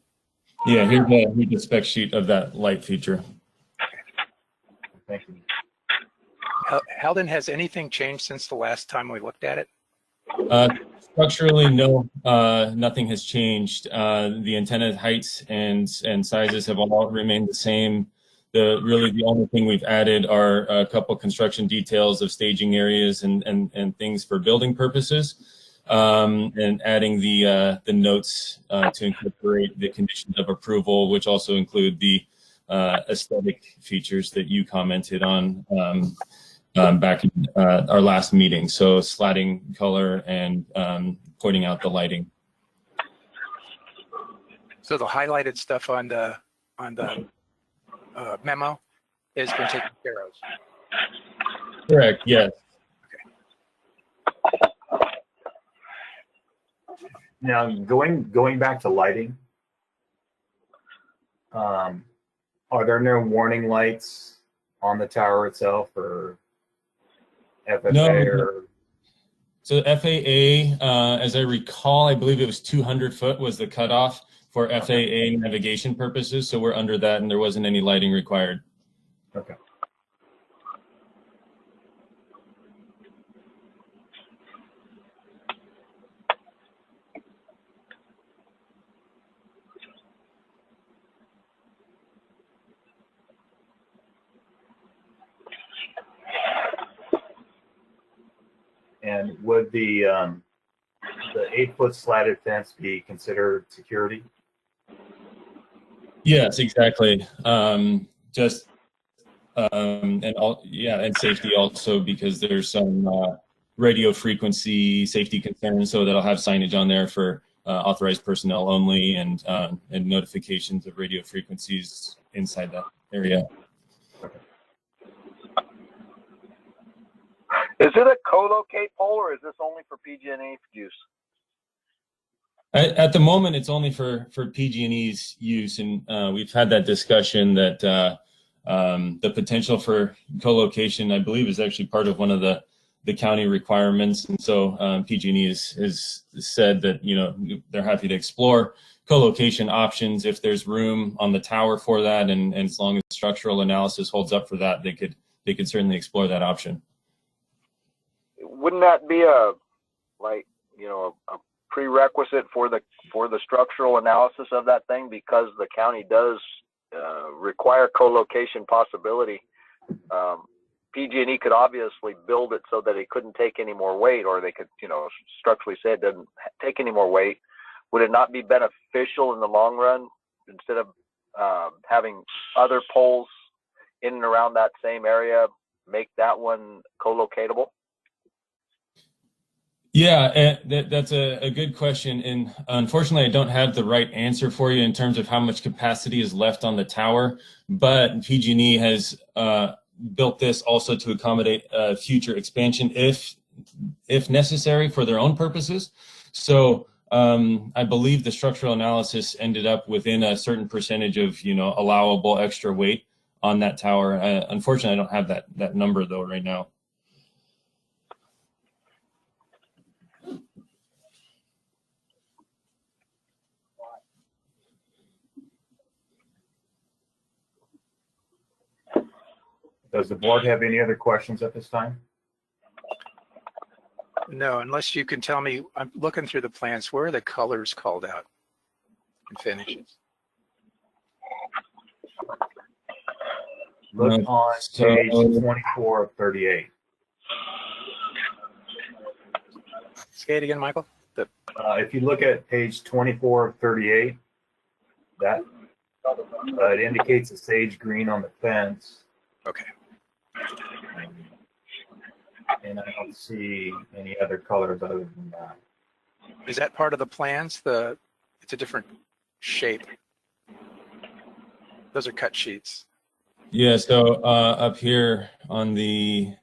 Speaker 9: Yeah, here's the spec sheet of that light feature.
Speaker 4: Thank you.
Speaker 2: Heldon, has anything changed since the last time we looked at it?
Speaker 9: Structurally, no, nothing has changed. The antenna heights and sizes have all remained the same. Really the only thing we've added are a couple construction details of staging areas and things for building purposes, and adding the notes to incorporate the conditions of approval, which also include the aesthetic features that you commented on back in our last meeting. So slatting color and pointing out the lighting.
Speaker 2: So the highlighted stuff on the memo has been taken care of.
Speaker 9: Correct. Yes.
Speaker 4: Now, going back to lighting, are there no warning lights on the tower itself, or FFA?
Speaker 9: No.
Speaker 4: Or
Speaker 9: So FAA, as I recall, I believe it was 200 foot was the cutoff for FAA navigation purposes. So we're under that, and there wasn't any lighting required.
Speaker 4: okay. And would the 8-foot slatted fence be considered security?
Speaker 9: Yes, exactly. Just and safety also, because there's some radio frequency safety concerns, so that'll have signage on there for authorized personnel only, and notifications of radio frequencies inside that area.
Speaker 8: Is it a co-locate pole, or is this only for PG&E use?
Speaker 9: At the moment, it's only for PG&E's use, and we've had that discussion that the potential for co-location, I believe, is actually part of one of the county requirements, and so PG&E has said that, you know, they're happy to explore co-location options if there's room on the tower for that, and as long as structural analysis holds up for that, they could certainly explore that option.
Speaker 8: Wouldn't that be a prerequisite for the structural analysis of that thing, because the county does require co-location possibility? PG&E could obviously build it so that it couldn't take any more weight, or they could, you know, structurally say it doesn't take any more weight. Would it not be beneficial in the long run, instead of having other poles in and around that same area, make that one co-locatable?
Speaker 9: Yeah, that's a good question, and unfortunately, I don't have the right answer for you in terms of how much capacity is left on the tower. But PG&E has built this also to accommodate future expansion if necessary for their own purposes. So I believe the structural analysis ended up within a certain percentage of, you know, allowable extra weight on that tower. Unfortunately, I don't have that number though right now.
Speaker 4: Does the board have any other questions at this time?
Speaker 2: No, unless you can tell me, I'm looking through the plans, where are the colors called out and finishes?
Speaker 4: Look on page 24 of 38.
Speaker 2: Say it again, Michael.
Speaker 4: If you look at page 24 of 38, that it indicates a sage green on the fence.
Speaker 2: Okay.
Speaker 4: And I don't see any other colors other than that.
Speaker 2: Is that part of the plans? It's a different shape. Those are cut sheets.
Speaker 9: Yeah, so up here on the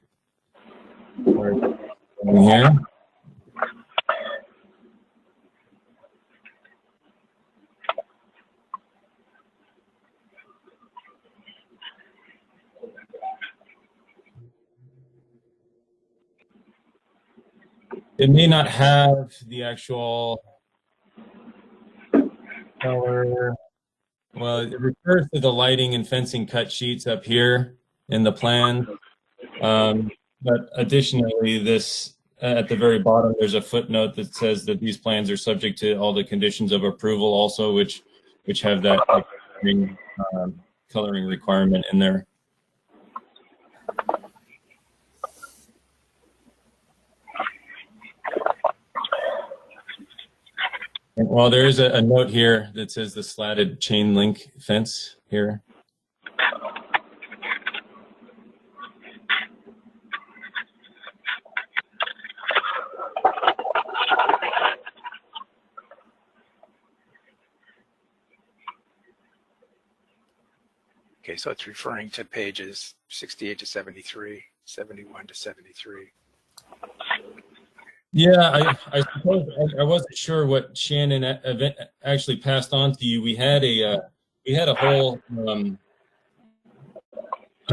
Speaker 9: here. It may not have the actual color. Well, it refers to the lighting and fencing cut sheets up here in the plan. But additionally, this at the very bottom, there's a footnote that says that these plans are subject to all the conditions of approval also, which have that coloring requirement in there. Well, there is a note here that says the slatted chain link fence here.
Speaker 2: Okay, so it's referring to pages 68 to 73, 71 to 73.
Speaker 9: Yeah, I suppose I wasn't sure what Shannon actually passed on to you. We had a whole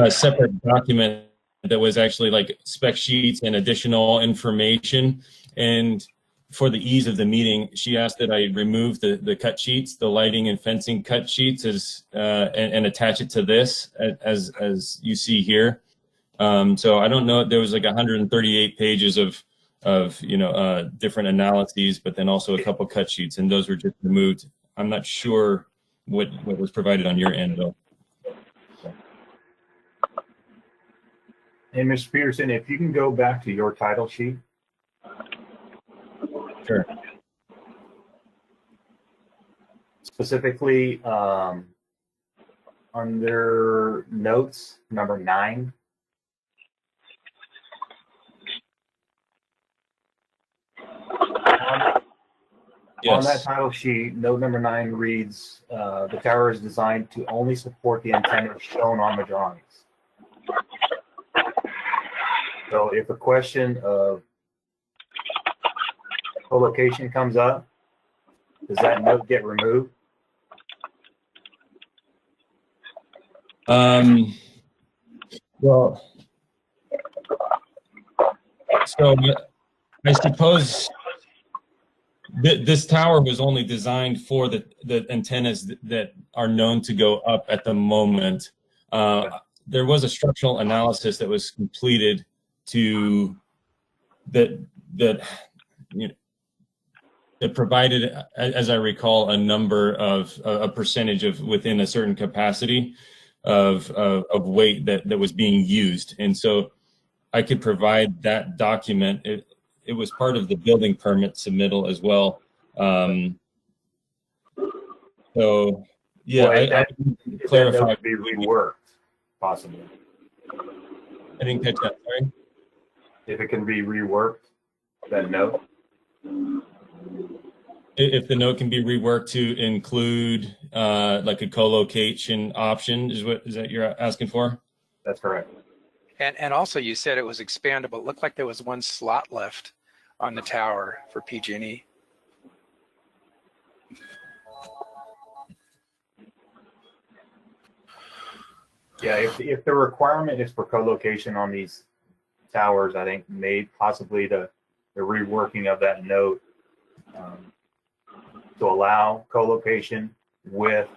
Speaker 9: separate document that was actually like spec sheets and additional information. And for the ease of the meeting, she asked that I remove the cut sheets, the lighting and fencing cut sheets, and attach it to this as you see here. So I don't know. There was like 138 pages of different analyses, but then also a couple cut sheets, and those were just removed. I'm not sure what was provided on your end though.
Speaker 4: Hey, Mr. Peterson, if you can go back to your title sheet.
Speaker 9: Sure.
Speaker 4: Specifically, Under notes, number 9. On that
Speaker 9: Yes.
Speaker 4: title sheet, note number 9 reads, the tower is designed to only support the antenna shown on the drawings. So if a question of co-location comes up, does that note get removed?
Speaker 9: Well, so I suppose this tower was only designed for the antennas that are known to go up at the moment. There was a structural analysis that was completed to that you know, it provided, as I recall, a number of a percentage of within a certain capacity of weight that was being used, and so I could provide that document. It was part of the building permit submittal as well. So yeah,
Speaker 4: Well,
Speaker 9: I clarify.
Speaker 4: That would be reworked, possibly.
Speaker 9: I didn't catch that. Sorry.
Speaker 4: If it can be reworked, that note.
Speaker 9: If the note can be reworked to include like a co-location option, is that you're asking for?
Speaker 4: That's correct.
Speaker 2: And also you said it was expandable. It looked like there was one slot left on the tower for PG&E.
Speaker 4: Yeah, if the requirement is for co-location on these towers, I think possibly the reworking of that note to allow co-location with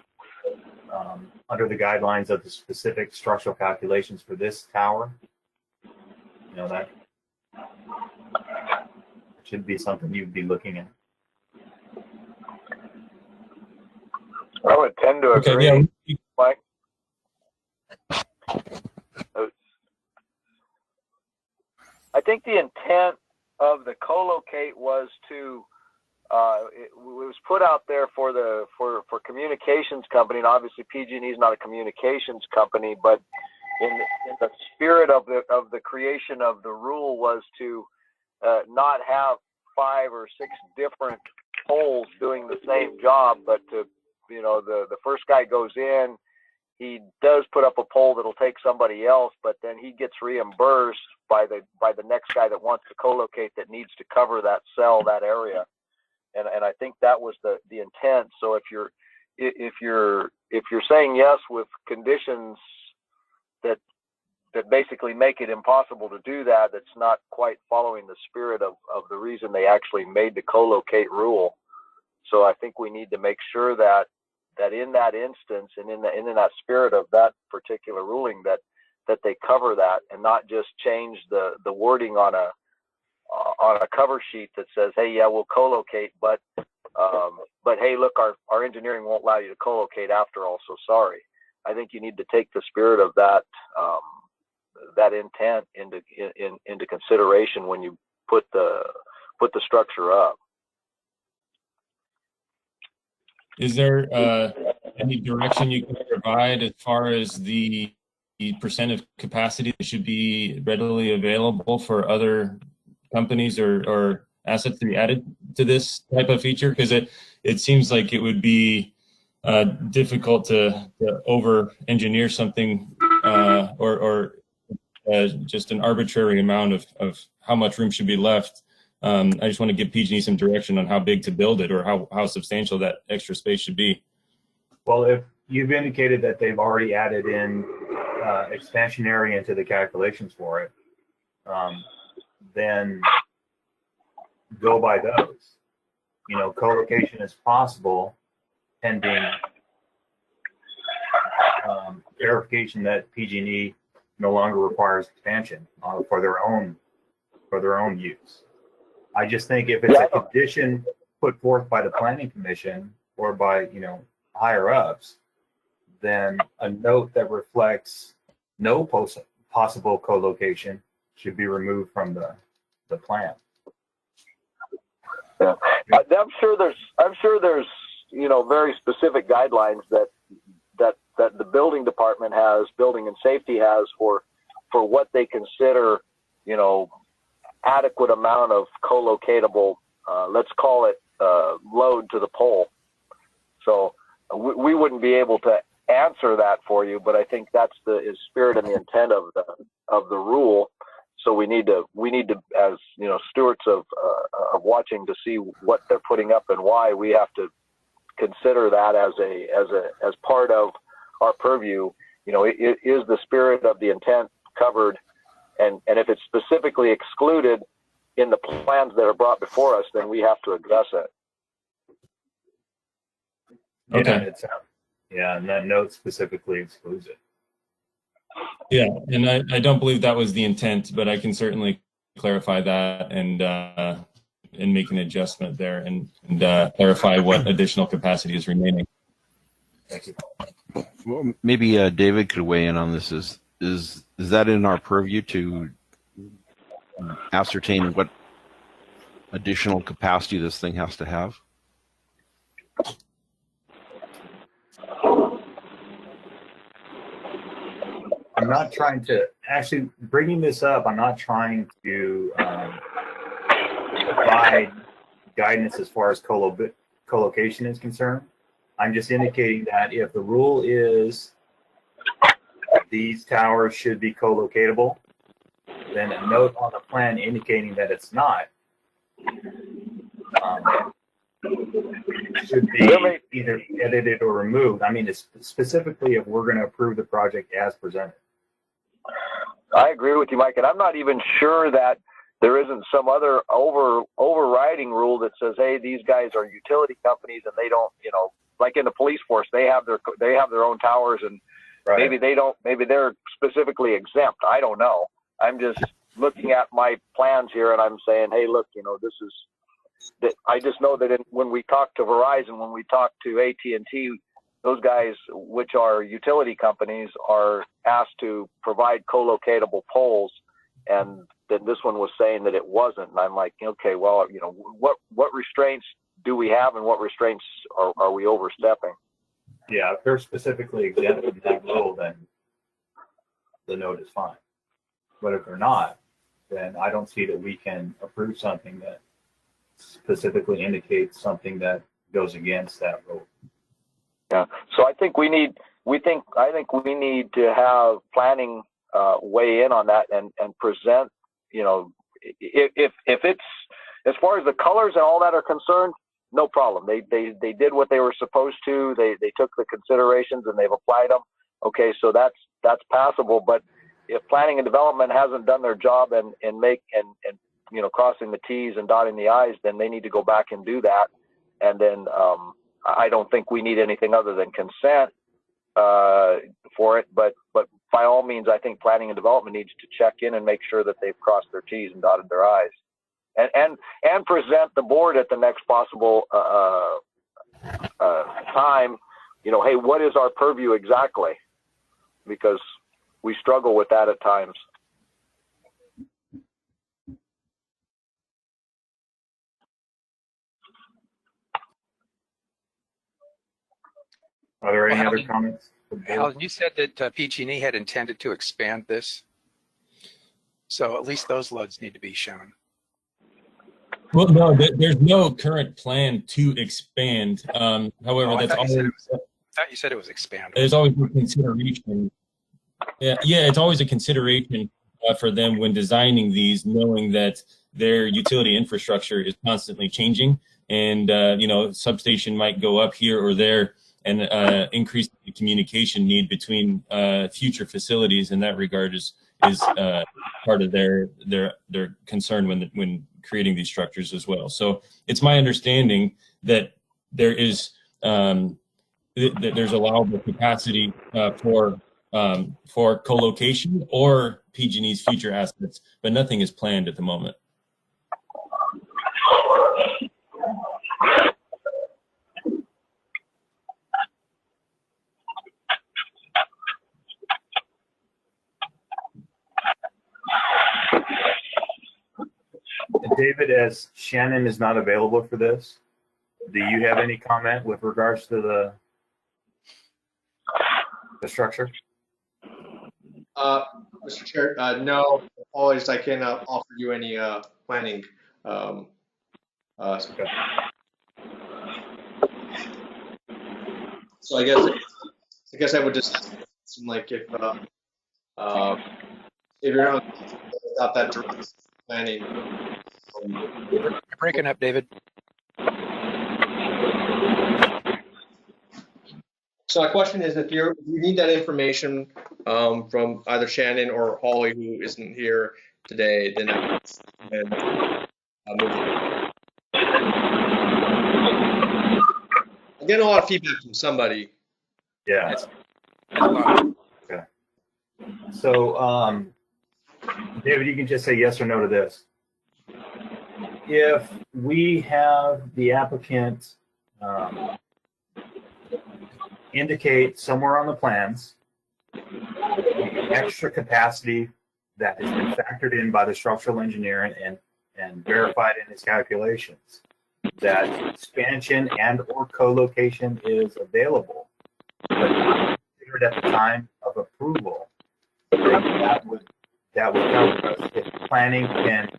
Speaker 4: under the guidelines of the specific structural calculations for this tower. You know, that should be something you'd be looking at.
Speaker 8: I would tend to agree,
Speaker 9: Okay, yeah.
Speaker 8: Mike. I think the intent of the co-locate was to it was put out there for communications company, and obviously PG&E is not a communications company, but in the spirit of the creation of the rule was to not have 5 or 6 different poles doing the same job, but to, you know, the first guy goes in, he does put up a pole that'll take somebody else, but then he gets reimbursed by the next guy that wants to co-locate that needs to cover that cell, that area. And I think that was the intent. So if you're saying yes with conditions that basically make it impossible to do that, that's not quite following the spirit of the reason they actually made the co-locate rule. So I think we need to make sure that in that instance and in that spirit of that particular ruling that they cover that and not just change the wording on a cover sheet that says, hey, yeah, we'll co-locate, but hey, look, our engineering won't allow you to co-locate after all, so sorry. I think you need to take the spirit of that intent into consideration when you put the structure up.
Speaker 9: Is there any direction you can provide as far as the percent of capacity that should be readily available for other companies or assets to be added to this type of feature? Because it seems like it would be difficult to over engineer something or just an arbitrary amount of how much room should be left. I just want to give PG&E some direction on how big to build it or how substantial that extra space should be.
Speaker 4: Well, if you've indicated that they've already added in expansion area into the calculations for it, then go by those. You know, co-location is possible pending verification that PG&E no longer requires expansion for their own use. I just think if it's a condition put forth by the Planning Commission or by, you know, higher ups, then a note that reflects no possible co-location should be removed from the plan.
Speaker 8: Yeah. I'm sure there's you know, very specific guidelines that the building building department has, building and safety has for what they consider, you know, adequate amount of co-locatable, let's call it load to the pole. So we wouldn't be able to answer that for you, but I think that's the spirit and the intent of the rule. So we need to, as you know, stewards of watching to see what they're putting up and why, we have to consider that as part of our purview. You know, is the spirit of the intent covered, and if it's specifically excluded in the plans that are brought before us, then we have to address it.
Speaker 9: Okay.
Speaker 4: Yeah, and that note specifically excludes it.
Speaker 9: Yeah, and I don't believe that was the intent, but I can certainly clarify that and make an adjustment there and clarify what additional capacity is remaining.
Speaker 4: Thank you.
Speaker 3: Well, maybe David could weigh in on this. Is that in our purview to ascertain what additional capacity this thing has to have?
Speaker 4: I'm not trying to, actually bringing this up, I'm not trying to provide guidance as far as co-location is concerned. I'm just indicating that if the rule is these towers should be co-locatable, then a note on the plan indicating that it's not should be either edited or removed. I mean, it's specifically if we're going to approve the project as presented.
Speaker 8: I agree with you, Mike, and I'm not even sure that there isn't some other overriding rule that says, hey, these guys are utility companies and they don't, you know, like in the police force, they have their own towers, and right. Maybe they're specifically exempt. I don't know. I'm just looking at my plans here and I'm saying, hey, look, you know, this is that I just know that when we talk to Verizon, when we talk to AT&T, those guys, which are utility companies, are asked to provide co-locatable poles, and then this one was saying that it wasn't. And I'm like, okay, well, you know, what restraints do we have, and what restraints are we overstepping?
Speaker 4: Yeah, if they're specifically exempt from that rule, then the note is fine. But if they're not, then I don't see that we can approve something that specifically indicates something that goes against that rule.
Speaker 8: Yeah. So I think we need to have planning weigh in on that and present, you know, if it's, as far as the colors and all that are concerned, no problem. They did what they were supposed to. They took the considerations and they've applied them. Okay, so that's passable. But if planning and development hasn't done their job and you know, crossing the T's and dotting the I's, then they need to go back and do that. And then I don't think we need anything other than consent for it. But by all means, I think planning and development needs to check in and make sure that they've crossed their T's and dotted their I's, and present the board at the next possible time. You know, hey, what is our purview exactly? Because we struggle with that at times.
Speaker 4: Are there any other comments?
Speaker 2: Alan, you said that PG&E had intended to expand this, so at least those loads need to be shown.
Speaker 9: Well, no, there's no current plan to expand. However, that's always.
Speaker 2: I thought you said it was expanded.
Speaker 9: There's always a consideration. Yeah, it's always a consideration for them when designing these, knowing that their utility infrastructure is constantly changing, and you know, substation might go up here or there, and increase the communication need between future facilities in that regard is part of their concern when creating these structures as well. So it's my understanding that there is that there's allowable capacity for co-location or PG&E's future assets, but nothing is planned at the moment.
Speaker 4: David, as Shannon is not available for this, do you have any comment with regards to the the structure?
Speaker 10: Mr. Chair, no, apologies, I cannot offer you any planning.
Speaker 4: Okay.
Speaker 10: So I guess I would just seem like if you're not without that direct planning.
Speaker 2: You're breaking up, David.
Speaker 10: So my question is, if you need that information from either Shannon or Holly, who isn't here today, then I can move it. I'm getting a lot of feedback from somebody.
Speaker 4: Yeah.
Speaker 2: That's loud.
Speaker 4: Okay. So, David, you can just say yes or no to this. If we have the applicant indicate somewhere on the plans the extra capacity that has been factored in by the structural engineer and verified in his calculations, that expansion and or co-location is available, but not considered at the time of approval, then that would cover us. If planning can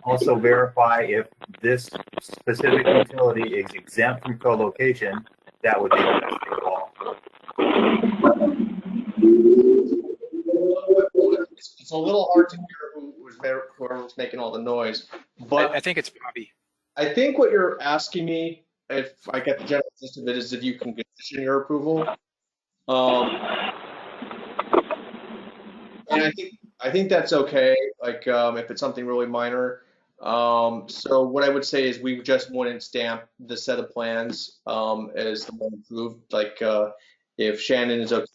Speaker 4: also verify if this specific utility is exempt from co-location, that would be the best call.
Speaker 10: It's a little hard to hear whoever's making all the noise, but
Speaker 2: I think it's Bobby.
Speaker 10: I think what you're asking me, if I get the general gist of it, is if you can condition your approval. And I think that's okay. Like if it's something really minor. So what I would say is we just wouldn't stamp the set of plans as the one approved. Like if Shannon is okay,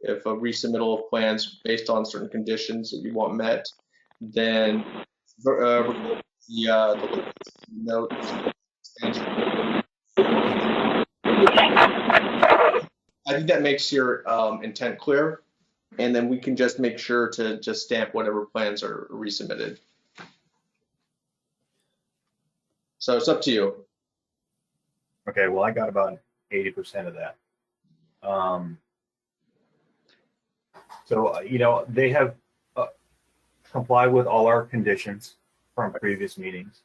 Speaker 10: if a resubmittal of plans based on certain conditions that you want met, then the note. I think that makes your intent clear, and then we can just make sure to just stamp whatever plans are resubmitted. So it's up to you.
Speaker 4: Okay, well, I got about 80% of that. So, they have complied with all our conditions from previous meetings.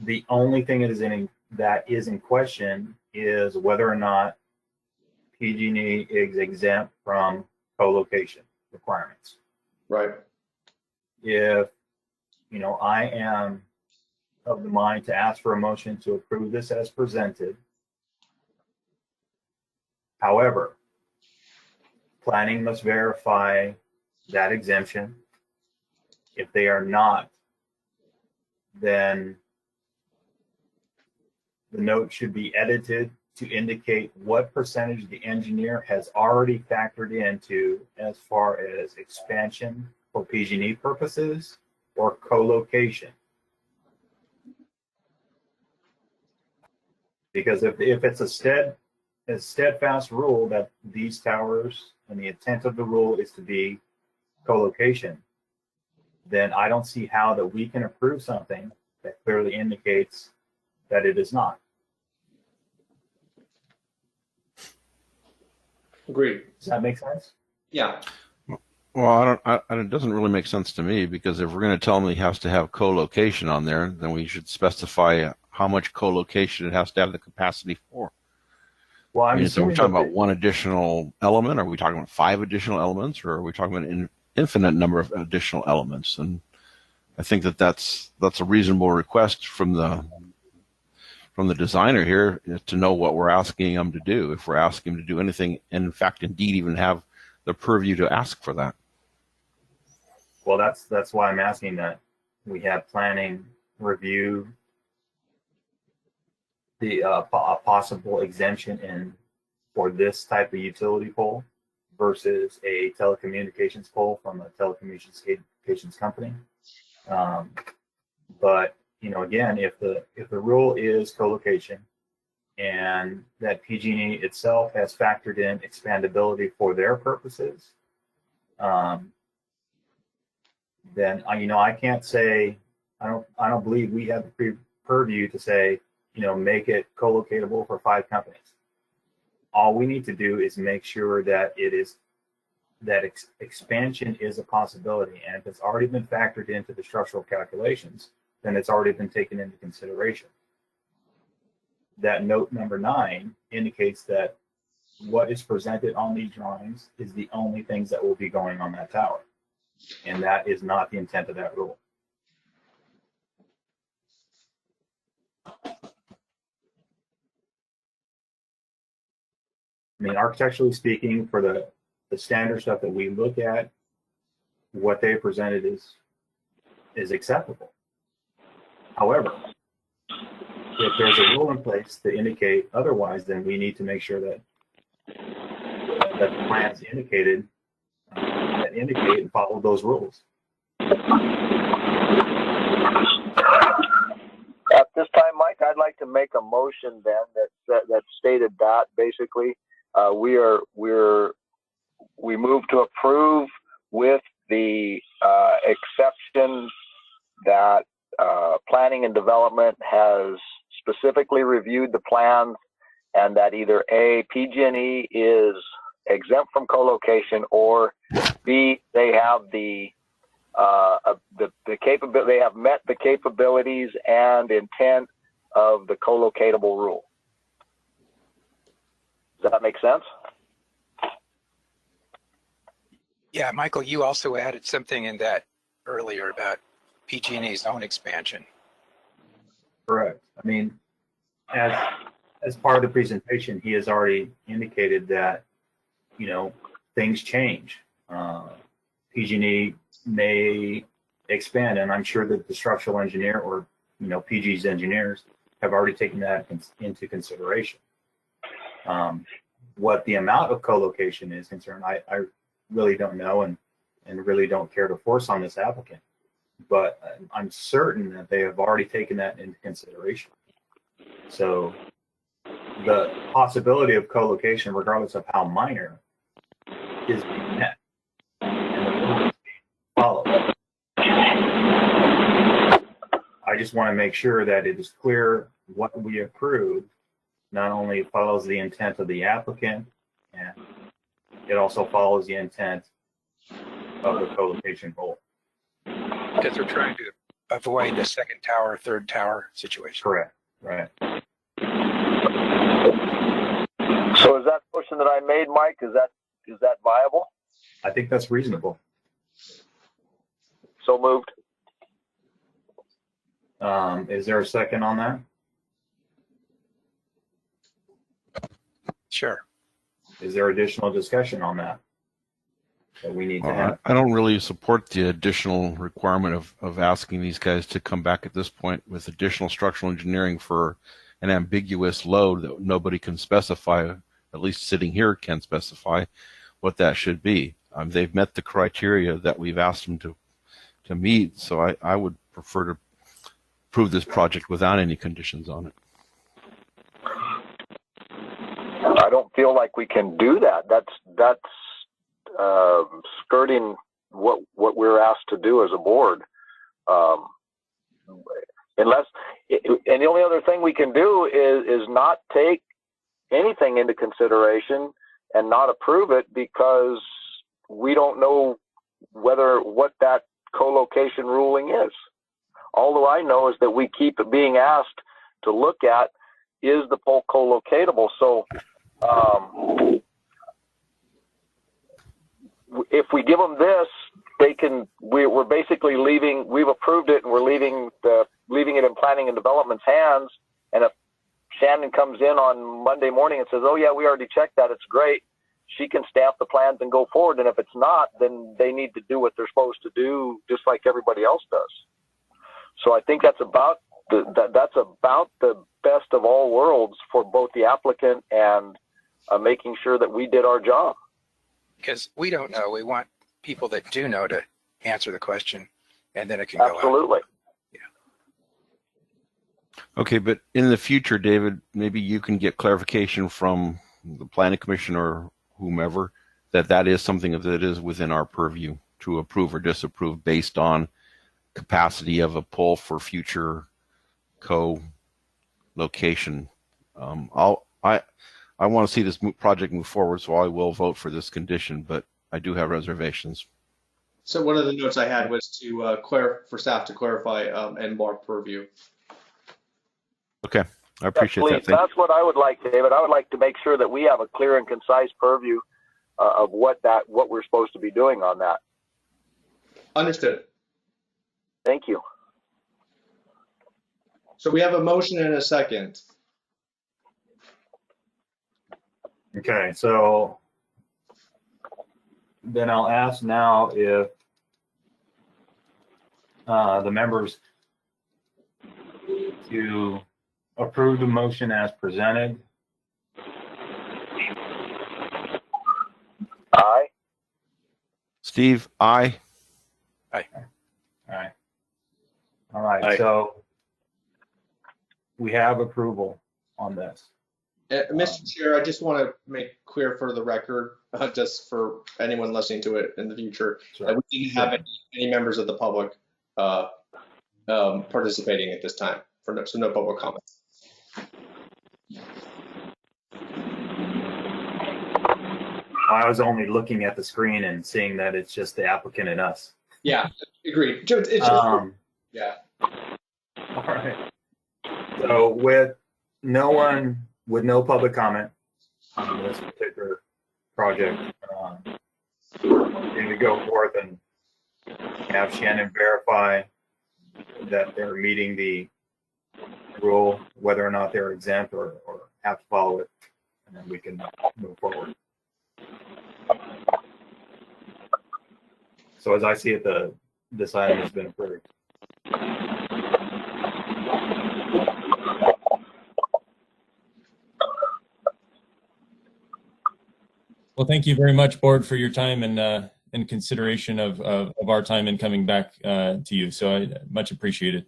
Speaker 4: The only thing that is in question is whether or not PG&E is exempt from co-location requirements.
Speaker 10: Right.
Speaker 4: If, I am of the mind to ask for a motion to approve this as presented. However, planning must verify that exemption. If they are not, then the note should be edited to indicate what percentage the engineer has already factored into as far as expansion for PG&E purposes or co-location. Because if it's a steadfast rule that these towers and the intent of the rule is to be co-location, then I don't see how that we can approve something that clearly indicates that it is not.
Speaker 10: Agreed.
Speaker 4: Does that make sense?
Speaker 10: Yeah.
Speaker 3: Well, it doesn't really make sense to me, because if we're going to tell him he has to have co-location on there, then we should specify how much co-location it has to have the capacity for.
Speaker 4: Well, I'm
Speaker 3: so we're talking about one additional element. Are we talking about 5 additional elements, or are we talking about an infinite number of additional elements? And I think that's a reasonable request from the designer here, to know what we're asking him to do. If we're asking him to do anything, and in fact, indeed, even have the purview to ask for that.
Speaker 4: Well, that's why I'm asking that we have planning review the a possible exemption for this type of utility pole versus a telecommunications pole from a telecommunications company. But again, if the rule is co-location and that PG&E itself has factored in expandability for their purposes, then I can't say, I don't believe we have the purview to say, make it co-locatable for 5 companies. All we need to do is make sure that expansion is a possibility, and if it's already been factored into the structural calculations, then it's already been taken into consideration. That note number 9 indicates that what is presented on these drawings is the only things that will be going on that tower, and that is not the intent of that rule. I mean, architecturally speaking, for the standard stuff that we look at, what they presented is acceptable. However, if there's a rule in place to indicate otherwise, then we need to make sure that the plans indicated that indicate and follow those rules.
Speaker 8: At this time, Mike, I'd like to make a motion then that stated that basically we move to approve with the exception that planning and development has specifically reviewed the plans, and that either A, PG&E is exempt from co-location, or B, they have the capability, they have met the capabilities and intent of the co-locatable rule. Does that make sense?
Speaker 2: Yeah, Michael, you also added something in that earlier about PG&E's own expansion.
Speaker 4: Correct. I mean, as part of the presentation, he has already indicated that, you know, things change. PG&E may expand, and I'm sure that the structural engineer or, you know, PG's engineers have already taken that into consideration. What the amount of co-location is concerned, I really don't know, and really don't care to force on this applicant. But I'm certain that they have already taken that into consideration. So the possibility of co-location, regardless of how minor, is being met, and the rule is being followed. I just want to make sure that it is clear what we approved not only follows the intent of the applicant, and it also follows the intent of the co-location goal.
Speaker 2: Because we're trying to avoid the second tower, third tower situation.
Speaker 4: Correct. Right.
Speaker 8: So is that motion that I made, Mike, is that viable?
Speaker 4: I think that's reasonable.
Speaker 8: So moved.
Speaker 4: Is there a second on that?
Speaker 2: Sure.
Speaker 4: Is there additional discussion on that we need to have?
Speaker 3: I don't really support the additional requirement of asking these guys to come back at this point with additional structural engineering for an ambiguous load that nobody can specify, at least sitting here can specify what that should be. They've met the criteria that we've asked them to meet, so I would prefer to approve this project without any conditions on it.
Speaker 8: I don't feel like we can do that. That's skirting what we're asked to do as a board. And the only other thing we can do is not take anything into consideration and not approve it, because we don't know what that co-location ruling is. All I know is that we keep being asked to look at, is the pole co-locatable? So if we give them this, we're basically leaving, we've approved it and we're leaving it in planning and development's hands. And if Shannon comes in on Monday morning and says, oh yeah, we already checked that, it's great, she can stamp the plans and go forward. And if it's not, then they need to do what they're supposed to do, just like everybody else does. So I think that's about the best of all worlds for both the applicant and making sure that we did our job.
Speaker 2: Because we don't know. We want people that do know to answer the question, and then it can go out.
Speaker 8: Absolutely.
Speaker 2: Yeah.
Speaker 3: Okay, but in the future, David, maybe you can get clarification from the planning commission or whomever that is something that is within our purview to approve or disapprove based on capacity of a pole for I want to see this project move forward, so I will vote for this condition, but I do have reservations.
Speaker 10: So one of the notes I had was to for staff to clarify and mark purview.
Speaker 3: Okay, I appreciate
Speaker 8: Please,
Speaker 3: that. Thank
Speaker 8: that's what I would like, David. I would like to make sure that we have a clear and concise purview of what we're supposed to be doing on that.
Speaker 10: Understood.
Speaker 8: Thank you.
Speaker 10: So we have a motion and a second.
Speaker 4: Okay, so then I'll ask now if the members to approve the motion as presented.
Speaker 8: Aye.
Speaker 3: Steve, aye.
Speaker 4: All right. All right,
Speaker 6: Aye.
Speaker 4: so we have approval on this.
Speaker 10: Mr. Chair, I just want to make clear for the record, just for anyone listening to it in the future, that we didn't have any members of the public participating at this time, so no public comment.
Speaker 4: I was only looking at the screen and seeing that it's just the applicant and us.
Speaker 10: Yeah, agreed. It's just, yeah.
Speaker 4: All right. So with no public comment on this particular project, we go forth and have Shannon verify that they're meeting the rule, whether or not they're exempt or have to follow it, and then we can move forward. So as I see it, this item has been approved.
Speaker 9: Well, thank you very much, board, for your time and in consideration of our time and coming back to you. So I much appreciate it.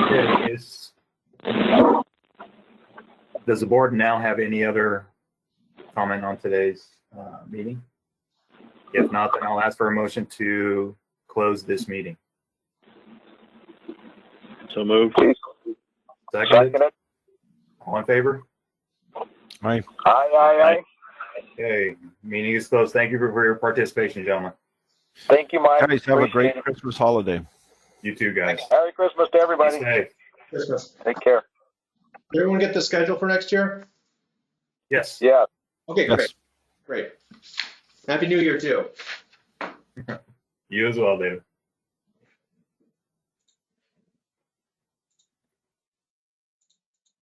Speaker 4: Okay, does the board now have any other comment on today's meeting? If not, then I'll ask for a motion to close this meeting.
Speaker 6: So moved.
Speaker 4: Seconded. All in favor?
Speaker 3: Aye.
Speaker 8: Aye.
Speaker 4: Okay, meeting is closed. Thank you for your participation, gentlemen.
Speaker 8: Thank you, Mike.
Speaker 3: Guys, have a
Speaker 8: Appreciate
Speaker 3: great
Speaker 8: it.
Speaker 3: Christmas holiday.
Speaker 4: You too, guys.
Speaker 8: Merry Christmas to everybody.
Speaker 4: Be safe.
Speaker 10: Christmas.
Speaker 8: Take care.
Speaker 10: Did everyone get the schedule for next year?
Speaker 4: Yes.
Speaker 8: Yeah.
Speaker 10: Okay,
Speaker 3: Yes.
Speaker 10: great. Happy New Year too.
Speaker 4: You as well, David.